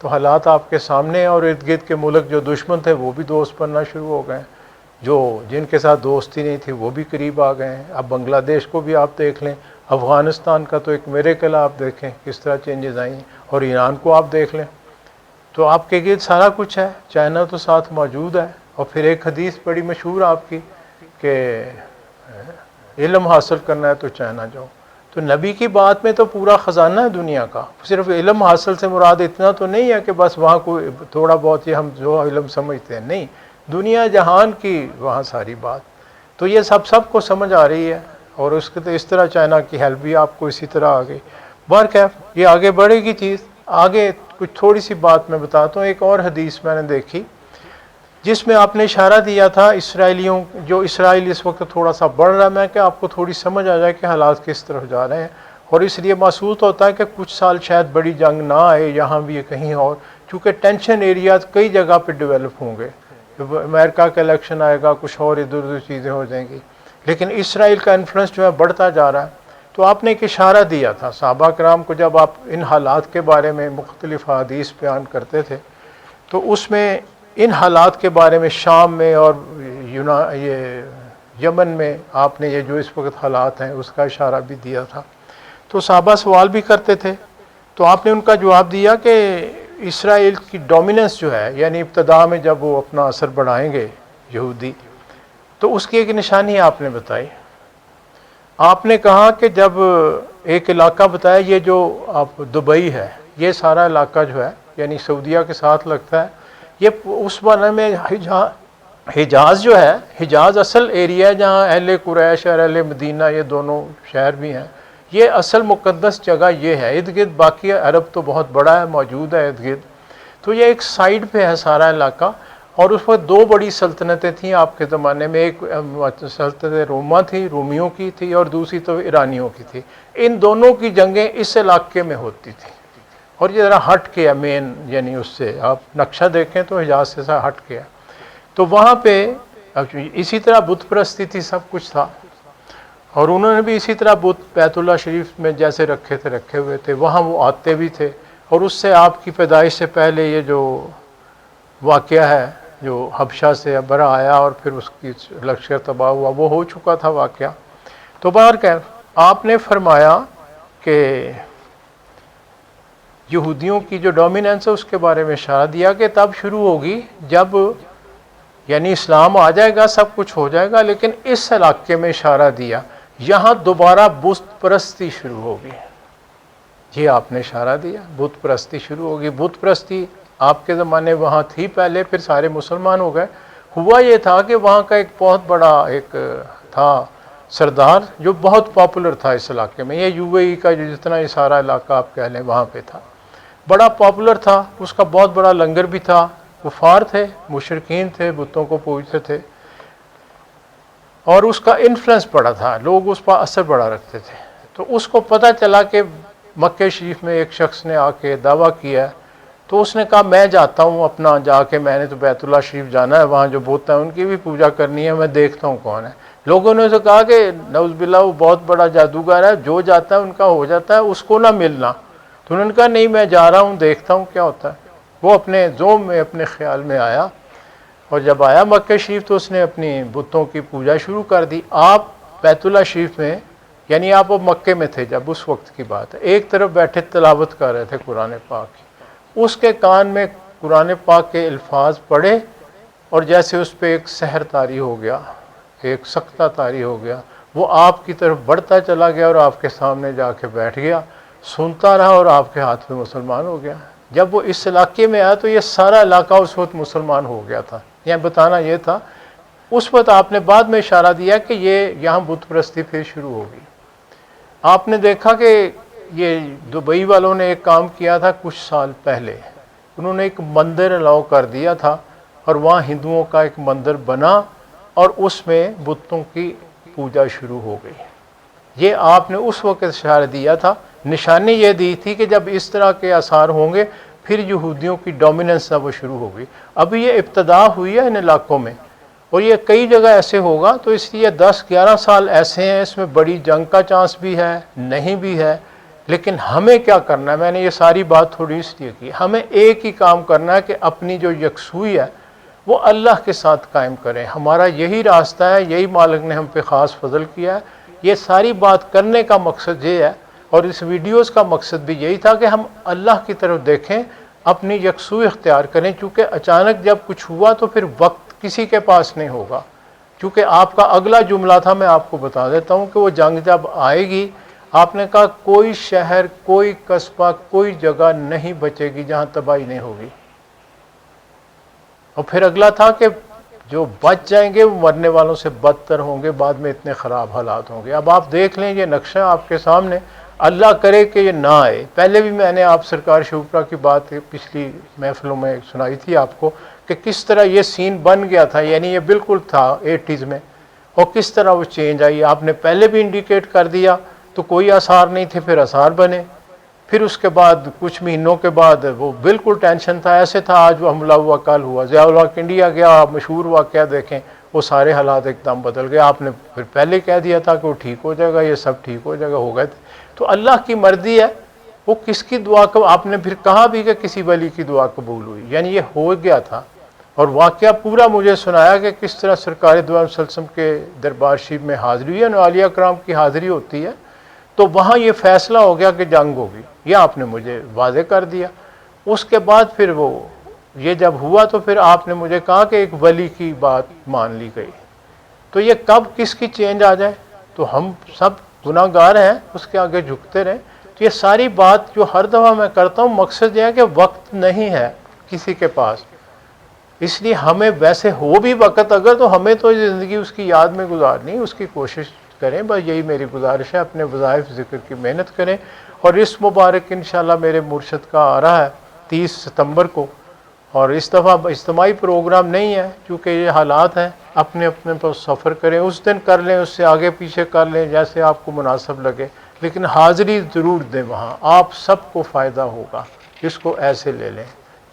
تو حالات آپ کے سامنے ہیں. اور ارد گرد کے ملک جو دشمن تھے وہ بھی دوست بننا شروع ہو گئے ہیں, جو جن کے ساتھ دوستی نہیں تھی وہ بھی قریب آ گئے ہیں. اب بنگلہ دیش کو بھی آپ دیکھ لیں, افغانستان کا تو ایک میریکل آپ دیکھیں کس طرح چینجز آئی ہیں, اور ایران کو آپ دیکھ لیں. تو آپ کے گرد سارا کچھ ہے, چائنا تو ساتھ موجود ہے. اور پھر ایک حدیث بڑی مشہور آپ کی کہ علم حاصل کرنا ہے تو چائنا جاؤ. تو نبی کی بات میں تو پورا خزانہ ہے دنیا کا. صرف علم حاصل سے مراد اتنا تو نہیں ہے کہ بس وہاں کوئی تھوڑا بہت یہ ہم جو علم سمجھتے ہیں, نہیں, دنیا جہان کی وہاں ساری بات. تو یہ سب کو سمجھ آ رہی ہے, اور اس کے تو اس طرح چائنا کی ہیلپ بھی آپ کو اسی طرح آ گئی. بہرکیف یہ آگے بڑھے گی چیز. آگے کچھ تھوڑی سی بات میں بتاتا ہوں. ایک اور حدیث میں نے دیکھی جس میں آپ نے اشارہ دیا تھا اسرائیلیوں, جو اسرائیل اس وقت تھوڑا سا بڑھ رہا ہے, میں کہ آپ کو تھوڑی سمجھ آ جائے کہ حالات کس طرف جا رہے ہیں. اور اس لیے محسوس ہوتا ہے کہ کچھ سال شاید بڑی جنگ نہ آئے یہاں بھی کہیں اور, چونکہ ٹینشن ایریاز کئی جگہ پہ ڈیولپ ہوں گے. امریکہ کا الیکشن آئے گا, کچھ اور ادھر ادھر چیزیں ہو جائیں گی, لیکن اسرائیل کا انفلوئنس جو ہے بڑھتا جا رہا ہے. تو آپ نے ایک اشارہ دیا تھا صحابہ کرام کو جب آپ ان حالات کے بارے میں مختلف حدیث بیان کرتے تھے, تو اس میں ان حالات کے بارے میں شام میں اور یہ یمن میں آپ نے یہ جو اس وقت حالات ہیں اس کا اشارہ بھی دیا تھا. تو صحابہ سوال بھی کرتے تھے, تو آپ نے ان کا جواب دیا کہ اسرائیل کی ڈومیننس جو ہے, یعنی ابتدا میں جب وہ اپنا اثر بڑھائیں گے یہودی, تو اس کی ایک نشانی آپ نے بتائی. آپ نے کہا کہ جب ایک علاقہ بتایا, یہ جو آپ دبئی ہے, یہ سارا علاقہ جو ہے یعنی سعودیہ کے ساتھ لگتا ہے, یہ اس بارے میں حجاز جو ہے, حجاز اصل ایریا ہے جہاں اہل قریش اور اہل مدینہ یہ دونوں شہر بھی ہیں, یہ اصل مقدس جگہ یہ ہے. ارد گرد باقی عرب تو بہت بڑا ہے, موجود ہے ارد گرد, تو یہ ایک سائڈ پہ ہے سارا علاقہ. اور اس وقت 2 بڑی سلطنتیں تھیں آپ کے زمانے میں, ایک سلطنت روما تھی, رومیوں کی تھی, اور دوسری تو ایرانیوں کی تھی. ان دونوں کی جنگیں اس علاقے میں ہوتی تھیں, اور یہ ذرا ہٹ کے مین, یعنی اس سے آپ نقشہ دیکھیں تو حجاز سے سا ہٹ گیا. تو وہاں پہ اسی طرح بت پرستی تھی, سب کچھ تھا, اور انہوں نے بھی اسی طرح بت بیت اللہ شریف میں جیسے رکھے تھے رکھے ہوئے تھے, وہاں وہ آتے بھی تھے. اور اس سے آپ کی پیدائش سے پہلے یہ جو واقعہ ہے جو حبشہ سے برا آیا اور پھر اس کی لشکر تباہ ہوا, وہ ہو چکا تھا واقعہ. تو بہرکیف آپ نے فرمایا کہ یہودیوں کی جو ڈومیننس ہے اس کے بارے میں اشارہ دیا کہ تب شروع ہوگی جب یعنی اسلام آ جائے گا، سب کچھ ہو جائے گا، لیکن اس علاقے میں اشارہ دیا یہاں دوبارہ بت پرستی شروع ہوگی. یہ آپ نے اشارہ دیا، بت پرستی شروع ہوگی. بت پرستی آپ کے زمانے وہاں تھی پہلے، پھر سارے مسلمان ہو گئے. ہوا یہ تھا کہ وہاں کا ایک بہت بڑا ایک تھا سردار جو بہت پاپولر تھا اس علاقے میں. یہ یو اے ای کا جو جتنا یہ سارا علاقہ آپ کہہ لیں وہاں پہ تھا، بڑا پاپولر تھا. اس کا بہت بڑا لنگر بھی تھا. کفار تھے، مشرکین تھے، بتوں کو پوجتے تھے، اور اس کا انفلوئنس بڑا تھا، لوگ اس پر اثر بڑا رکھتے تھے. تو اس کو پتہ چلا کہ مکہ شریف میں ایک شخص نے آ کے دعویٰ کیا ہے. تو اس نے کہا میں جاتا ہوں اپنا جا کے، میں نے تو بیت اللہ شریف جانا ہے، وہاں جو بت ہیں ان کی بھی پوجا کرنی ہے، میں دیکھتا ہوں کون ہے. لوگوں نے اسے کہا کہ نعوذ باللہ وہ بہت بڑا جادوگر ہے، جو جاتا ہے ان کا ہو جاتا ہے، اس کو نہ ملنا. تو انہوں نے کہا نہیں میں جا رہا ہوں، دیکھتا ہوں کیا ہوتا ہے. وہ اپنے زوم میں اپنے خیال میں آیا، اور جب آیا مکہ شریف تو اس نے اپنی بتوں کی پوجا شروع کر دی. آپ بیت اللہ شریف میں، یعنی آپ اب مکے میں تھے جب اس وقت کی بات ہے، ایک طرف بیٹھے تلاوت کر رہے تھے قرآن پاک کی. اس کے کان میں قرآن پاک کے الفاظ پڑھے، اور جیسے اس پہ ایک سحر طاری ہو گیا، ایک سکتہ طاری ہو گیا. وہ آپ کی طرف بڑھتا چلا گیا اور آپ کے سامنے جا کے بیٹھ گیا، سنتا رہا، اور آپ کے ہاتھ میں مسلمان ہو گیا. جب وہ اس علاقے میں آیا تو یہ سارا علاقہ اس وقت مسلمان ہو گیا تھا. یہاں بتانا یہ تھا، اس وقت آپ نے بعد میں اشارہ دیا کہ یہ یہاں بت پرستی پھر شروع ہوگی. آپ نے دیکھا کہ یہ دبئی والوں نے ایک کام کیا تھا کچھ سال پہلے. انہوں نے ایک مندر الاؤ کر دیا تھا، اور وہاں ہندوؤں کا ایک مندر بنا، اور اس میں بتوں کی پوجا شروع ہو گئی. یہ آپ نے اس وقت اشارہ دیا تھا. نشانی یہ دی تھی کہ جب اس طرح کے آثار ہوں گے پھر یہودیوں کی ڈومیننس وہ شروع ہوگی. ابھی یہ ابتدا ہوئی ہے ان علاقوں میں، اور یہ کئی جگہ ایسے ہوگا. تو اس لیے 10-11 سال ایسے ہیں، اس میں بڑی جنگ کا چانس بھی ہے، نہیں بھی ہے. لیکن ہمیں کیا کرنا ہے، میں نے یہ ساری بات تھوڑی اس لیے کی، ہمیں ایک ہی کام کرنا ہے کہ اپنی جو یکسوئی ہے وہ اللہ کے ساتھ قائم کریں. ہمارا یہی راستہ ہے، یہی مالک نے ہم پہ خاص فضل کیا ہے. یہ ساری بات کرنے کا مقصد یہ ہے، اور اس ویڈیوز کا مقصد بھی یہی تھا کہ ہم اللہ کی طرف دیکھیں، اپنی یکسوئی اختیار کریں. چونکہ اچانک جب کچھ ہوا تو پھر وقت کسی کے پاس نہیں ہوگا. چونکہ آپ کا اگلا جملہ تھا، میں آپ کو بتا دیتا ہوں کہ وہ جنگ جب آئے گی، آپ نے کہا کوئی شہر، کوئی قصبہ، کوئی جگہ نہیں بچے گی جہاں تباہی نہیں ہوگی. اور پھر اگلا تھا کہ جو بچ جائیں گے وہ مرنے والوں سے بدتر ہوں گے، بعد میں اتنے خراب حالات ہوں گے. اب آپ دیکھ لیں، یہ نقشہ آپ کے سامنے، اللہ کرے کہ یہ نہ آئے. پہلے بھی میں نے آپ سرکار شوپرا کی بات پچھلی محفلوں میں سنائی تھی آپ کو کہ کس طرح یہ سین بن گیا تھا، یعنی یہ بالکل تھا 80s میں، اور کس طرح وہ چینج آئی. آپ نے پہلے بھی انڈیکیٹ کر دیا تو کوئی آثار نہیں تھے، پھر آثار بنے. پھر اس کے بعد کچھ مہینوں کے بعد وہ بالکل ٹینشن تھا، ایسے تھا آج وہ حملہ ہوا کل ہوا. ضیاء الحق انڈیا گیا، آپ مشہور واقعہ دیکھیں، وہ سارے حالات ایک دم بدل گئے. آپ نے پھر پہلے کہہ دیا تھا کہ وہ ٹھیک ہو جائے گا، یہ سب ٹھیک ہو جائے گا، ہو گئے تھے. تو اللہ کی مرضی ہے، وہ کس کی دعا کو آپ نے پھر کہا بھی کہ کسی ولی کی دعا قبول ہوئی، یعنی یہ ہو گیا تھا. اور واقعہ پورا مجھے سنایا کہ کس طرح سرکار دو عالم صلی اللہ علیہ وسلم کے دربار شریف میں حاضری ہوئی ہے، اولیاء کرام کی حاضری ہوتی ہے، تو وہاں یہ فیصلہ ہو گیا کہ جنگ ہوگی. یہ آپ نے مجھے واضح کر دیا. اس کے بعد پھر وہ یہ جب ہوا تو پھر آپ نے مجھے کہا کہ ایک ولی کی بات مان لی گئی. تو یہ کب کس کی چینج آ جائے، تو ہم سب گناہ گار ہیں، اس کے آگے جھکتے رہیں. تو یہ ساری بات جو ہر دفعہ میں کرتا ہوں، مقصد یہ ہے کہ وقت نہیں ہے کسی کے پاس. اس لیے ہمیں ویسے ہو بھی وقت اگر، تو ہمیں تو زندگی اس کی یاد میں گزارنی، اس کی کوشش کریں. بس یہی میری گزارش ہے، اپنے وظائف ذکر کی محنت کریں. اور اس مبارک انشاءاللہ میرے مرشد کا آ رہا ہے 30 ستمبر کو، اور اس دفعہ اجتماعی پروگرام نہیں ہے چونکہ یہ حالات ہیں. اپنے اپنے پر سفر کریں، اس دن کر لیں، اس سے آگے پیچھے کر لیں، جیسے آپ کو مناسب لگے، لیکن حاضری ضرور دیں. وہاں آپ سب کو فائدہ ہوگا، اس کو ایسے لے لیں.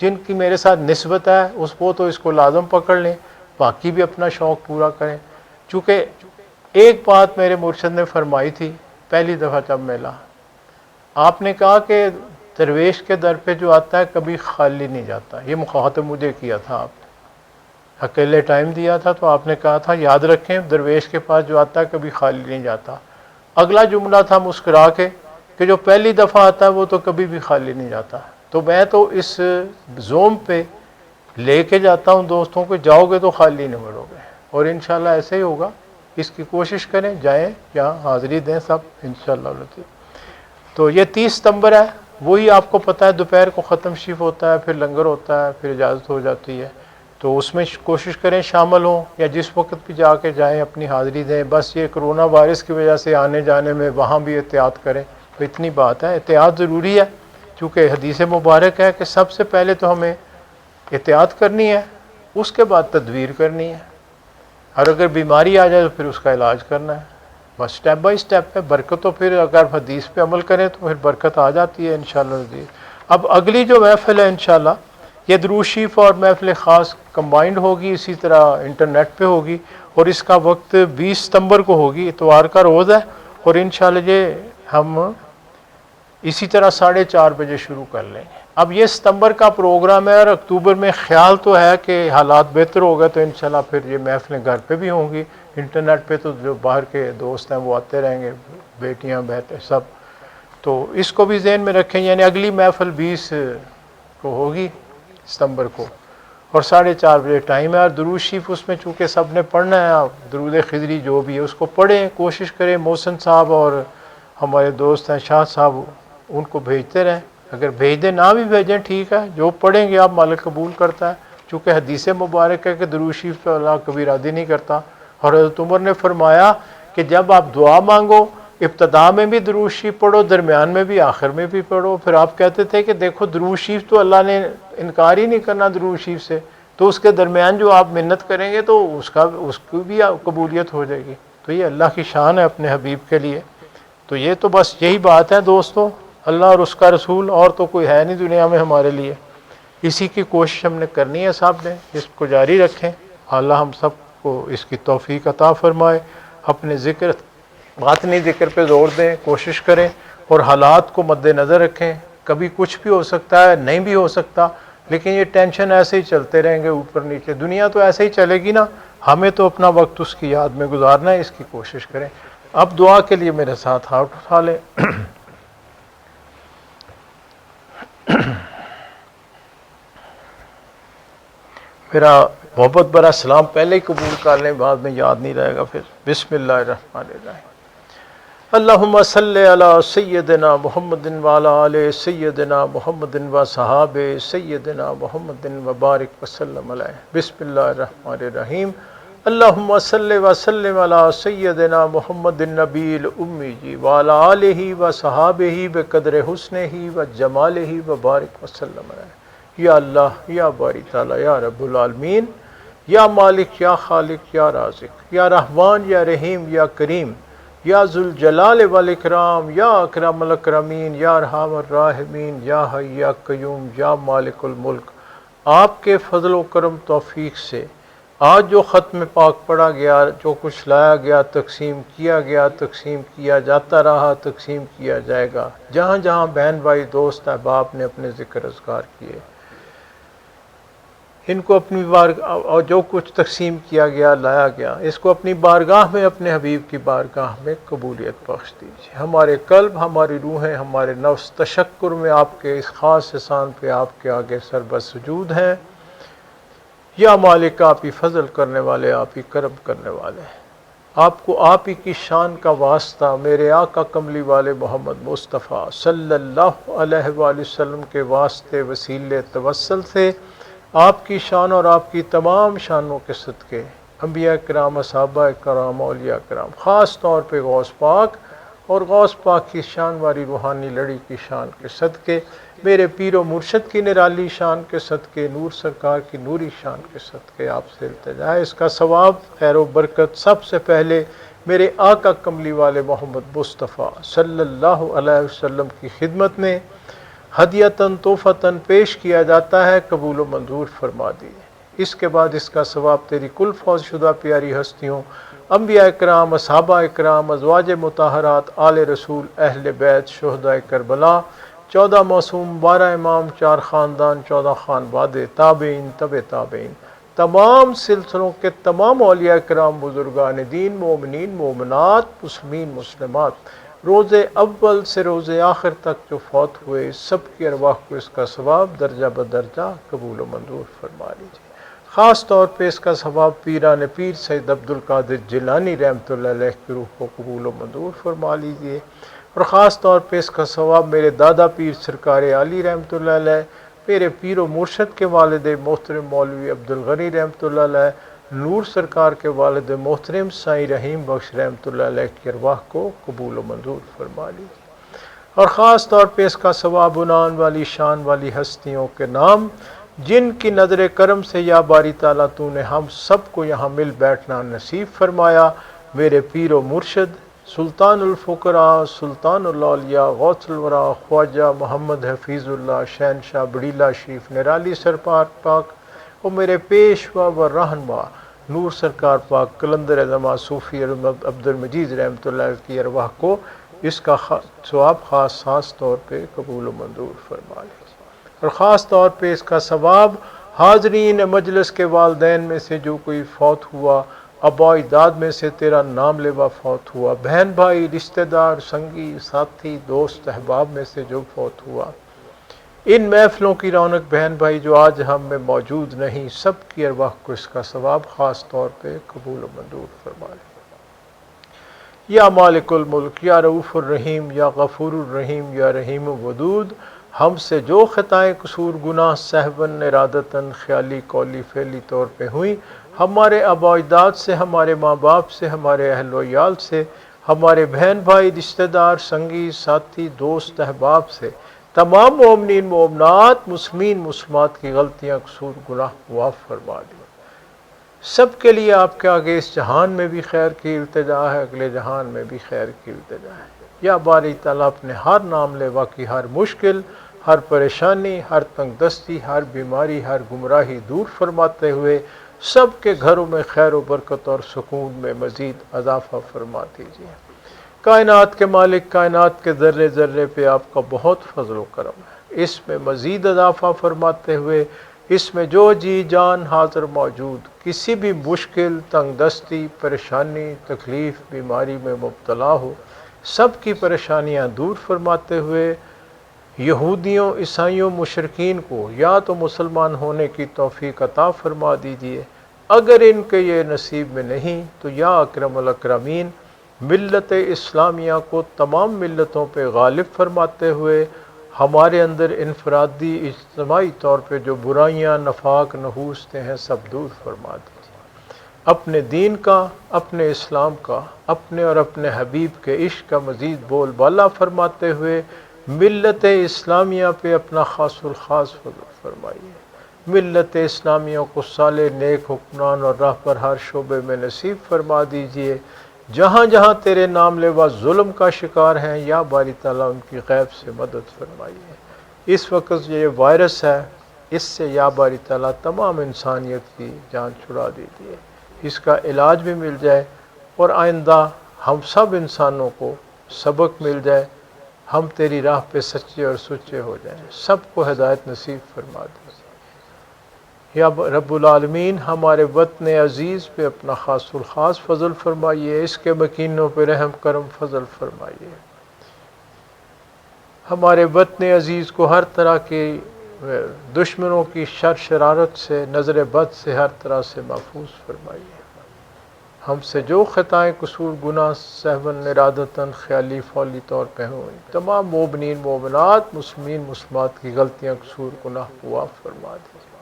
جن کی میرے ساتھ نسبت ہے اس کو تو اس کو لازم پکڑ لیں، باقی بھی اپنا شوق پورا کریں. چونکہ ایک بات میرے مرشد نے فرمائی تھی پہلی دفعہ جب ملا، آپ نے کہا کہ درویش کے در پہ جو آتا ہے کبھی خالی نہیں جاتا. یہ مخاطب مجھے کیا تھا، آپ نے اکیلے ٹائم دیا تھا تو آپ نے کہا تھا یاد رکھیں درویش کے پاس جو آتا ہے کبھی خالی نہیں جاتا. اگلا جملہ تھا مسکرا کے کہ جو پہلی دفعہ آتا ہے وہ تو کبھی بھی خالی نہیں جاتا. تو میں تو اس زوم پہ لے کے جاتا ہوں دوستوں کو، جاؤ گے تو خالی نہیں مڑو گے، اور انشاءاللہ ایسے ہی ہوگا۔ اس کی کوشش کریں، جائیں یہاں حاضری دیں سب انشاءاللہ۔ تو یہ 30 ستمبر ہے، وہی آپ کو پتہ ہے دوپہر کو ختم شریف ہوتا ہے، پھر لنگر ہوتا ہے، پھر اجازت ہو جاتی ہے، تو اس میں کوشش کریں شامل ہوں، یا جس وقت بھی جا کے جائیں اپنی حاضری دیں۔ بس یہ کرونا وائرس کی وجہ سے آنے جانے میں وہاں بھی احتیاط کریں، تو اتنی بات ہے، احتیاط ضروری ہے، چونکہ حدیث مبارک ہے کہ سب سے پہلے تو ہمیں احتیاط کرنی ہے، اس کے بعد تدبیر کرنی ہے، اور اگر بیماری آ جائے تو پھر اس کا علاج کرنا ہے، بس سٹیپ بائی سٹیپ ہے۔ برکت تو پھر اگر حدیث پہ عمل کریں تو پھر برکت آ جاتی ہے انشاءاللہ۔ اب اگلی جو محفل ہے انشاءاللہ یہ درود شریف اور محفل خاص کمبائنڈ ہوگی، اسی طرح انٹرنیٹ پہ ہوگی، اور اس کا وقت 20 ستمبر کو ہوگی، اتوار کا روز ہے، اور انشاءاللہ یہ ہم اسی طرح 4:30 بجے شروع کر لیں گے۔ اب یہ ستمبر کا پروگرام ہے، اور اکتوبر میں خیال تو ہے کہ حالات بہتر ہوگا تو انشاءاللہ پھر یہ محفلیں گھر پہ بھی ہوں گی، انٹرنیٹ پہ تو جو باہر کے دوست ہیں وہ آتے رہیں گے، بیٹیاں بہتیں سب، تو اس کو بھی ذہن میں رکھیں، یعنی اگلی محفل 20 کو ہوگی ستمبر کو، اور 4:30 بجے ٹائم ہے، اور درود شریف اس میں چونکہ سب نے پڑھنا ہے، آپ درود خضری جو بھی ہے اس کو پڑھیں، کوشش کریں محسن صاحب اور ہمارے دوست ہیں شاہ صاحب ان کو بھیجتے رہیں، اگر بھیج دیں نہ بھی بھیجیں ٹھیک ہے، جو پڑھیں گے آپ مالک قبول کرتا ہے، چونکہ حدیث مبارک ہے کہ درود شریف تو اللہ کبھی رادی نہیں کرتا، اور حضرت عمر نے فرمایا کہ جب آپ دعا مانگو ابتدا میں بھی درود شریف پڑھو، درمیان میں بھی، آخر میں بھی پڑھو۔ پھر آپ کہتے تھے کہ دیکھو درود شریف تو اللہ نے انکار ہی نہیں کرنا درود شریف سے، تو اس کے درمیان جو آپ منت کریں گے تو اس کی بھی قبولیت ہو جائے گی، تو یہ اللہ کی شان ہے اپنے حبیب کے لیے۔ تو یہ تو بس یہی بات ہے دوستو، اللہ اور اس کا رسول، اور تو کوئی ہے نہیں دنیا میں ہمارے لیے، اسی کی کوشش ہم نے کرنی ہے، صاحب نے اس کو جاری رکھیں، اللہ ہم سب کو اس کی توفیق عطا فرمائے۔ اپنے ذکر باطنی ذکر پہ زور دیں، کوشش کریں، اور حالات کو مد نظر رکھیں، کبھی کچھ بھی ہو سکتا ہے، نہیں بھی ہو سکتا، لیکن یہ ٹینشن ایسے ہی چلتے رہیں گے اوپر نیچے، دنیا تو ایسے ہی چلے گی نا، ہمیں تو اپنا وقت اس کی یاد میں گزارنا ہے، اس کی کوشش کریں۔ اب دعا کے لیے میرے ساتھ ہاتھ اٹھا لیں۔ میرا محبت برا سلام پہلے ہی قبول کر لیں، بعد میں یاد نہیں رہے گا پھر۔ بسم اللہ الرحمن الرحیم۔ اللہم صلی علی سیدنا محمد وعلی آل سیدنا محمد و صحاب سیدنا محمد وبارک وسلم علیہ۔ بسم اللہ الرحمن الرحیم۔ اللہم صلی وسلم علی سیدنا محمد النبی الامی جی وعلی آلہ و صحابہ بقدر حسنہ و جمالہ وبارک وسلم علیہ۔ یا اللہ، یا باری تعالی، یا رب العالمین، یا مالک، یا خالق، یا رازق، یا رحمان، یا رحیم، یا کریم، یا ذوالجلال والاکرام، یا اکرم الاکرمین، یا ارحم الراحمین، یا حی یا قیوم، یا مالک الملک، آپ کے فضل و کرم توفیق سے آج جو ختم پاک پڑھا گیا، جو کچھ لایا گیا، تقسیم کیا گیا، تقسیم کیا جاتا رہا، تقسیم کیا جائے گا، جہاں جہاں بہن بھائی دوست احباب نے اپنے ذکر اذکار کیے، ان کو اپنی اور جو کچھ تقسیم کیا گیا، لایا گیا، اس کو اپنی بارگاہ میں، اپنے حبیب کی بارگاہ میں قبولیت بخش دیجیے۔ ہمارے قلب، ہماری روحیں، ہمارے نفس تشکر میں آپ کے اس خاص احسان پہ آپ کے آگے سربت سجود ہیں۔ یا مالک، آپ ہی فضل کرنے والے، آپ ہی کرم کرنے والے ہیں، آپ کو آپ ہی کی شان کا واسطہ میرے آقا کملی والے محمد مصطفیٰ صلی اللہ علیہ وآلہ وسلم کے واسطے وسیلے توسل سے آپ کی شان اور آپ کی تمام شانوں کے صدقے، انبیاء کرام، صحابہ کرام، اولیاء کرام، خاص طور پہ غوث پاک اور غوث پاک کی شان والی روحانی لڑی کی شان کے صدقے، میرے پیر و مرشد کی نرالی شان کے صدقے، نور سرکار کی نوری شان کے صدقے آپ سے التجا ہے، اس کا ثواب، خیر و برکت سب سے پہلے میرے آقا کملی والے محمد مصطفیٰ صلی اللہ علیہ وسلم کی خدمت میں ہدیتاً تحفتاً پیش کیا جاتا ہے، قبول و منظور فرما دیجیے۔ اس کے بعد اس کا ثواب تیری کل فوج شدہ پیاری ہستیوں، انبیاء کرام، اصحابہ کرام، ازواج مطہرات، آل رسول، اہل بیت، شہداء کربلا، 14 معصوم، 12 امام، 4 خاندان، 14 خانوادے، تابعین، تبع تابعین، تمام سلسلوں کے تمام اولیاء کرام، بزرگان دین، مومنین، مومنات، مسلمین، مسلمات، روز اول سے روز آخر تک جو فوت ہوئے سب کی ارواح کو اس کا ثواب درجہ بدرجہ قبول و منظور فرما لیجیے۔ خاص طور پہ اس کا ثواب پیران پیر سید عبد القادر جیلانی رحمۃ اللہ علیہ کی روح کو قبول و منظور فرما لیجیے، اور خاص طور پہ اس کا ثواب میرے دادا پیر سرکار علی رحمۃ اللہ علیہ، میرے پیر و مرشد کے والد محترم مولوی عبد الغنی رحمۃ اللہ علیہ، نور سرکار کے والد محترم سائیں رحیم بخش رحمۃ اللہ علیہ کی ارواح کو قبول و منظور فرما لیجیے، اور خاص طور پہ اس کا ثواب عنان والی شان والی ہستیوں کے نام جن کی نظر کرم سے یا باری تعالیٰ تو نے ہم سب کو یہاں مل بیٹھنا نصیب فرمایا، میرے پیر و مرشد سلطان الفقراء سلطان الاولیاء غوث الورا خواجہ محمد حفیظ اللہ شہنشاہ بڑیلا شریف نرالی سرکار پاک، اور میرے پیشوا و رہنما نور سرکار پاک قلندر علماء صوفی عبد المجید رحمۃ اللہ کی ارواح کو اس کا ثواب خاص طور پہ قبول و منظور فرما لے، اور خاص طور پہ اس کا ثواب حاضرین مجلس کے والدین میں سے جو کوئی فوت ہوا، آباء اجداد میں سے تیرا نام لیوا فوت ہوا، بہن بھائی رشتہ دار سنگی ساتھی دوست احباب میں سے جو فوت ہوا، ان محفلوں کی رونق بہن بھائی جو آج ہم میں موجود نہیں، سب کی ارواح کو اس کا ثواب خاص طور پہ قبول و منظور فرما لے۔ یا مالک الملک یا رؤوف الرحیم یا غفور الرحیم یا رحیم ودود، ہم سے جو خطائیں قصور گناہ سہون ارادتاً خیالی قولی فعلی طور پہ ہوئیں، ہمارے آباء اجداد سے، ہمارے ماں باپ سے، ہمارے اہل و عیال سے، ہمارے بہن بھائی رشتہ دار سنگی ساتھی دوست احباب سے، تمام مومنین مومنات مسلمین مسلمات کی غلطیاں قصور گناہ معاف فرما دیں۔ سب کے لیے آپ کے آگے اس جہان میں بھی خیر کی التجا ہے، اگلے جہان میں بھی خیر کی التجا ہے۔ یا باری تعالیٰ اپنے ہر نام لیوا کی ہر مشکل، ہر پریشانی، ہر تنگ دستی، ہر بیماری، ہر گمراہی دور فرماتے ہوئے سب کے گھروں میں خیر و برکت اور سکون میں مزید اضافہ فرما دیجیے۔ کائنات کے مالک، کائنات کے ذرے ذرے پہ آپ کا بہت فضل و کرم ہے، اس میں مزید اضافہ فرماتے ہوئے اس میں جو جی جان حاضر موجود کسی بھی مشکل، تنگ دستی، پریشانی، تکلیف، بیماری میں مبتلا ہو، سب کی پریشانیاں دور فرماتے ہوئے یہودیوں، عیسائیوں، مشرکین کو یا تو مسلمان ہونے کی توفیق عطا فرما دیجیے، اگر ان کے یہ نصیب میں نہیں تو یا اکرم الاکرمین ملت اسلامیہ کو تمام ملتوں پہ غالب فرماتے ہوئے ہمارے اندر انفرادی اجتماعی طور پہ جو برائیاں نفاق نحوستیں ہیں سب دور فرما دیجیے، اپنے دین کا، اپنے اسلام کا، اپنے اور اپنے حبیب کے عشق کا مزید بول بالا فرماتے ہوئے ملت اسلامیہ پہ اپنا خاص الخاص فضل فرمائیے، ملت اسلامیہ کو صالح نیک حکمران اور راہ پر ہر شعبے میں نصیب فرما دیجیے، جہاں جہاں تیرے نام لیوا ظلم کا شکار ہیں یا باری تعالیٰ ان کی غیب سے مدد فرمائیے۔ اس وقت یہ وائرس ہے، اس سے یا باری تعالیٰ تمام انسانیت کی جان چھڑا دیجیے، اس کا علاج بھی مل جائے اور آئندہ ہم سب انسانوں کو سبق مل جائے، ہم تیری راہ پہ سچے اور سچے ہو جائیں، سب کو ہدایت نصیب فرما دیجیے۔ یا رب العالمین ہمارے وطن عزیز پہ اپنا خاص الخاص فضل فرمائیے، اس کے مکینوں پہ رحم کرم فضل فرمائیے، ہمارے وطن عزیز کو ہر طرح کی دشمنوں کی شر شرارت سے، نظر بد سے ہر طرح سے محفوظ فرمائیے، ہم سے جو خطائیں قصور گناہ سہون ارادتاً خیالی فعلی طور پہ ہوئیں تمام مومنین مومنات مسلمین مسلمات کی غلطیاں قصور گناہ معاف فرما دیجیے۔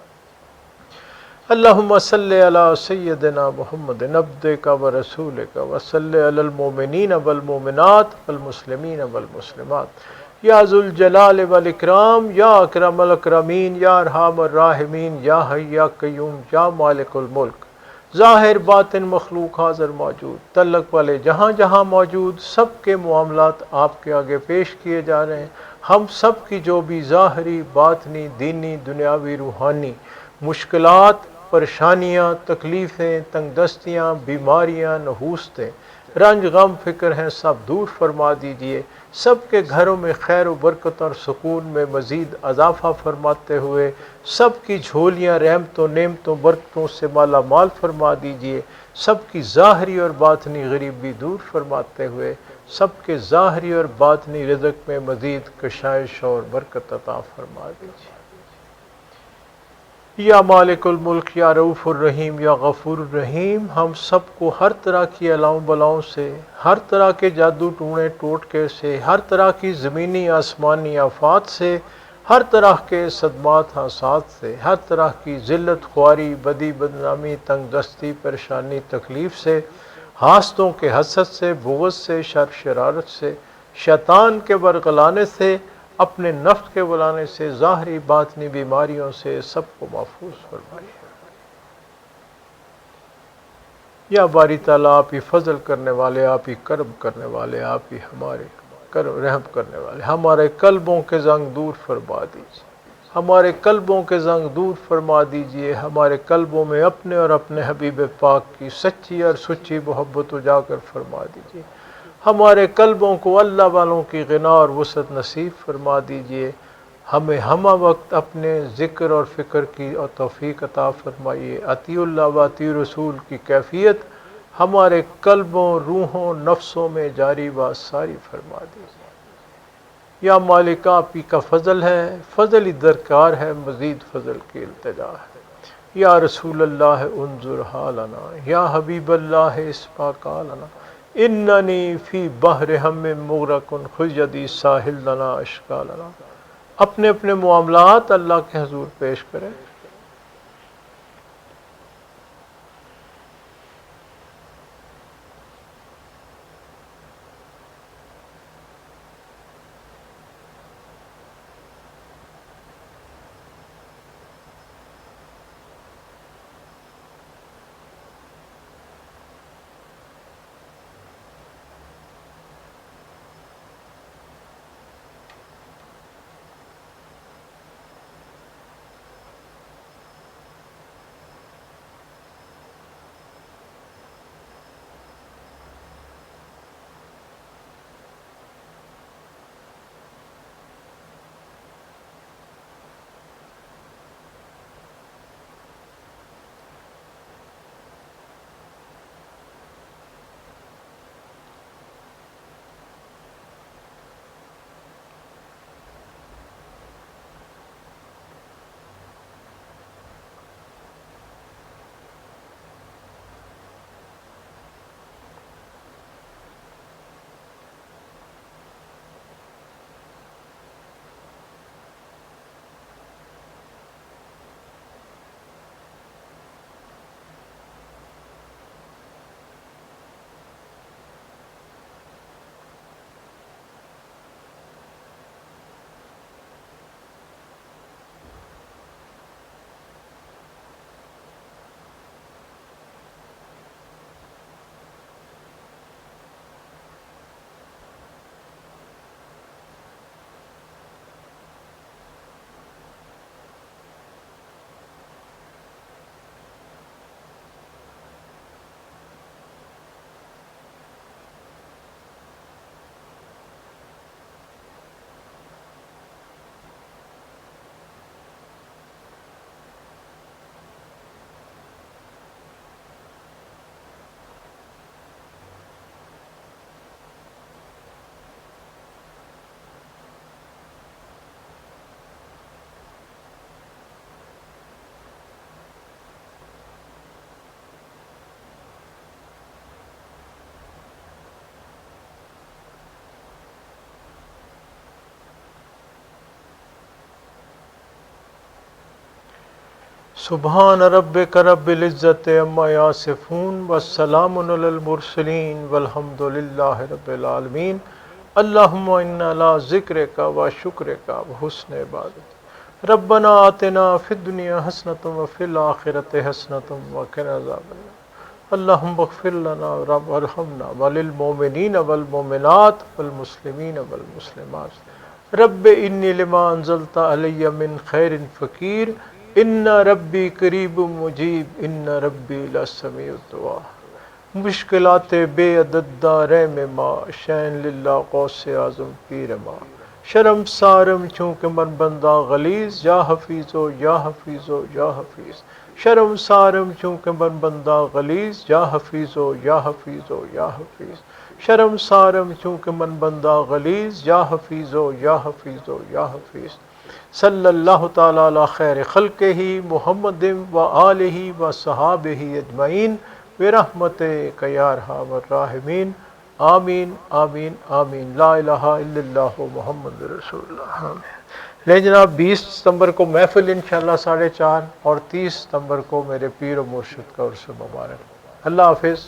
اللہم صلی علی سیدنا محمد عبدک و رسولک و صلی علی المؤمنین والمؤمنات والمسلمین والمسلمات یا ذو الجلال والاکرام یا اکرم الاکرمین یا ارحم الراحمین یا حی یا قیوم یا مالک الملک، ظاہر باطن مخلوق حاضر موجود تعلق والے جہاں جہاں موجود سب کے معاملات آپ کے آگے پیش کیے جا رہے ہیں، ہم سب کی جو بھی ظاہری باطنی دینی دنیاوی روحانی مشکلات پریشانیاں تکلیفیں تنگ دستیاں بیماریاں نحوستیں رنج غم فکر ہیں سب دور فرما دیجیے، سب کے گھروں میں خیر و برکت اور سکون میں مزید اضافہ فرماتے ہوئے سب کی جھولیاں رحمتوں نعمتوں برکتوں سے مالا مال فرما دیجیے، سب کی ظاہری اور باطنی غریبی دور فرماتے ہوئے سب کے ظاہری اور باطنی رزق میں مزید کشائش اور برکت عطا فرما دیجیے۔ یا مالک الملک، یا رؤوف الرحیم، یا غفور الرحیم، ہم سب کو ہر طرح کی الاؤں بلاؤں سے، ہر طرح کے جادو ٹونے ٹوٹکے سے، ہر طرح کی زمینی آسمانی آفات سے، ہر طرح کے صدمات حادثات سے، ہر طرح کی ذلت خواری، بدی بدنامی، تنگ دستی، پریشانی، تکلیف سے، حاسدوں کے حسد سے، بغض سے، شر شرارت سے، شیطان کے برگلانے سے، اپنے نفس کے بلانے سے، ظاہری باطنی بیماریوں سے سب کو محفوظ فرمائیے۔ یا باری تعالیٰ، آپ ہی فضل کرنے والے، آپ ہی کرم کرنے والے، آپ ہی ہمارے رحم کرنے والے، ہمارے قلبوں کے زنگ دور فرما دیجیے، ہمارے قلبوں کے زنگ دور فرما دیجیے، ہمارے قلبوں میں اپنے اور اپنے حبیب پاک کی سچی اور سچی محبت اجاگر فرما دیجیے، ہمارے قلبوں کو اللہ والوں کی غنا اور وسعت نصیب فرما دیجیے، ہمیں ہمہ وقت اپنے ذکر اور فکر کی اور توفیق عطا فرمائیے، اطیع اللہ و اطیع رسول کی کیفیت ہمارے قلبوں، روحوں، نفسوں میں جاری و ساری فرما دیجیے۔ یا مالک، آپ ہی کا فضل ہے، فضل ہی درکار ہے، مزید فضل کی التجا ہے۔ یا رسول اللہ انظر حالنا، یا حبیب اللہ اسمع قالنا، اننی فی بحر ہم مغرق خذ یدی ساحل لنا اشکالنا۔ اپنے اپنے معاملات اللہ کے حضور پیش کریں۔ سبحان ربک رب العزت عما یصفون والسلام علی المرسلین والحمد للہ رب العالمین۔ اللہم انا علی ذکرک و شکرک و حسن عبادت۔ ربنا آتنا فی الدنیا حسنۃ وفی الآخرۃ حسنۃ وقنا عذاب النار۔ اللہم اغفر لنا وارحمنا وللمؤمنین والمؤمنات والمسلمین والمسلمات۔ رب انی لما انزلت علی من خیر فقیر، ان ربی قریب مجیب، ان ربی لسمیع الدعا۔ مشکلات بے عدد دارے میں ماں، شین للہ قوس اعظم پیر ماں، شرم سارم چونکہ من بندہ غلیظ، یا حفیظ و یا حفیظ و یا حفیظ، شرم سارم چونکہ من بندہ غلیظ، یا حفیظ و یا حفیظ و یا حفیظ، شرم سارم چونکہ من بندہ غلیظ یا حفیظو یا حفیظو یا حفیظ صلی اللہ تعالی علی خیر خلقہ محمد و آلہ و صحابہ اجمعین برحمتک یا ارحم الراحمین آمین آمین آمین لا الہ الا اللہ محمد رسول اللہ آمین۔ لے جناب 20 ستمبر کو محفل انشاءاللہ 4:30 اور 30 ستمبر کو میرے پیر و مرشد کا عرس مبارک۔ اللہ حافظ۔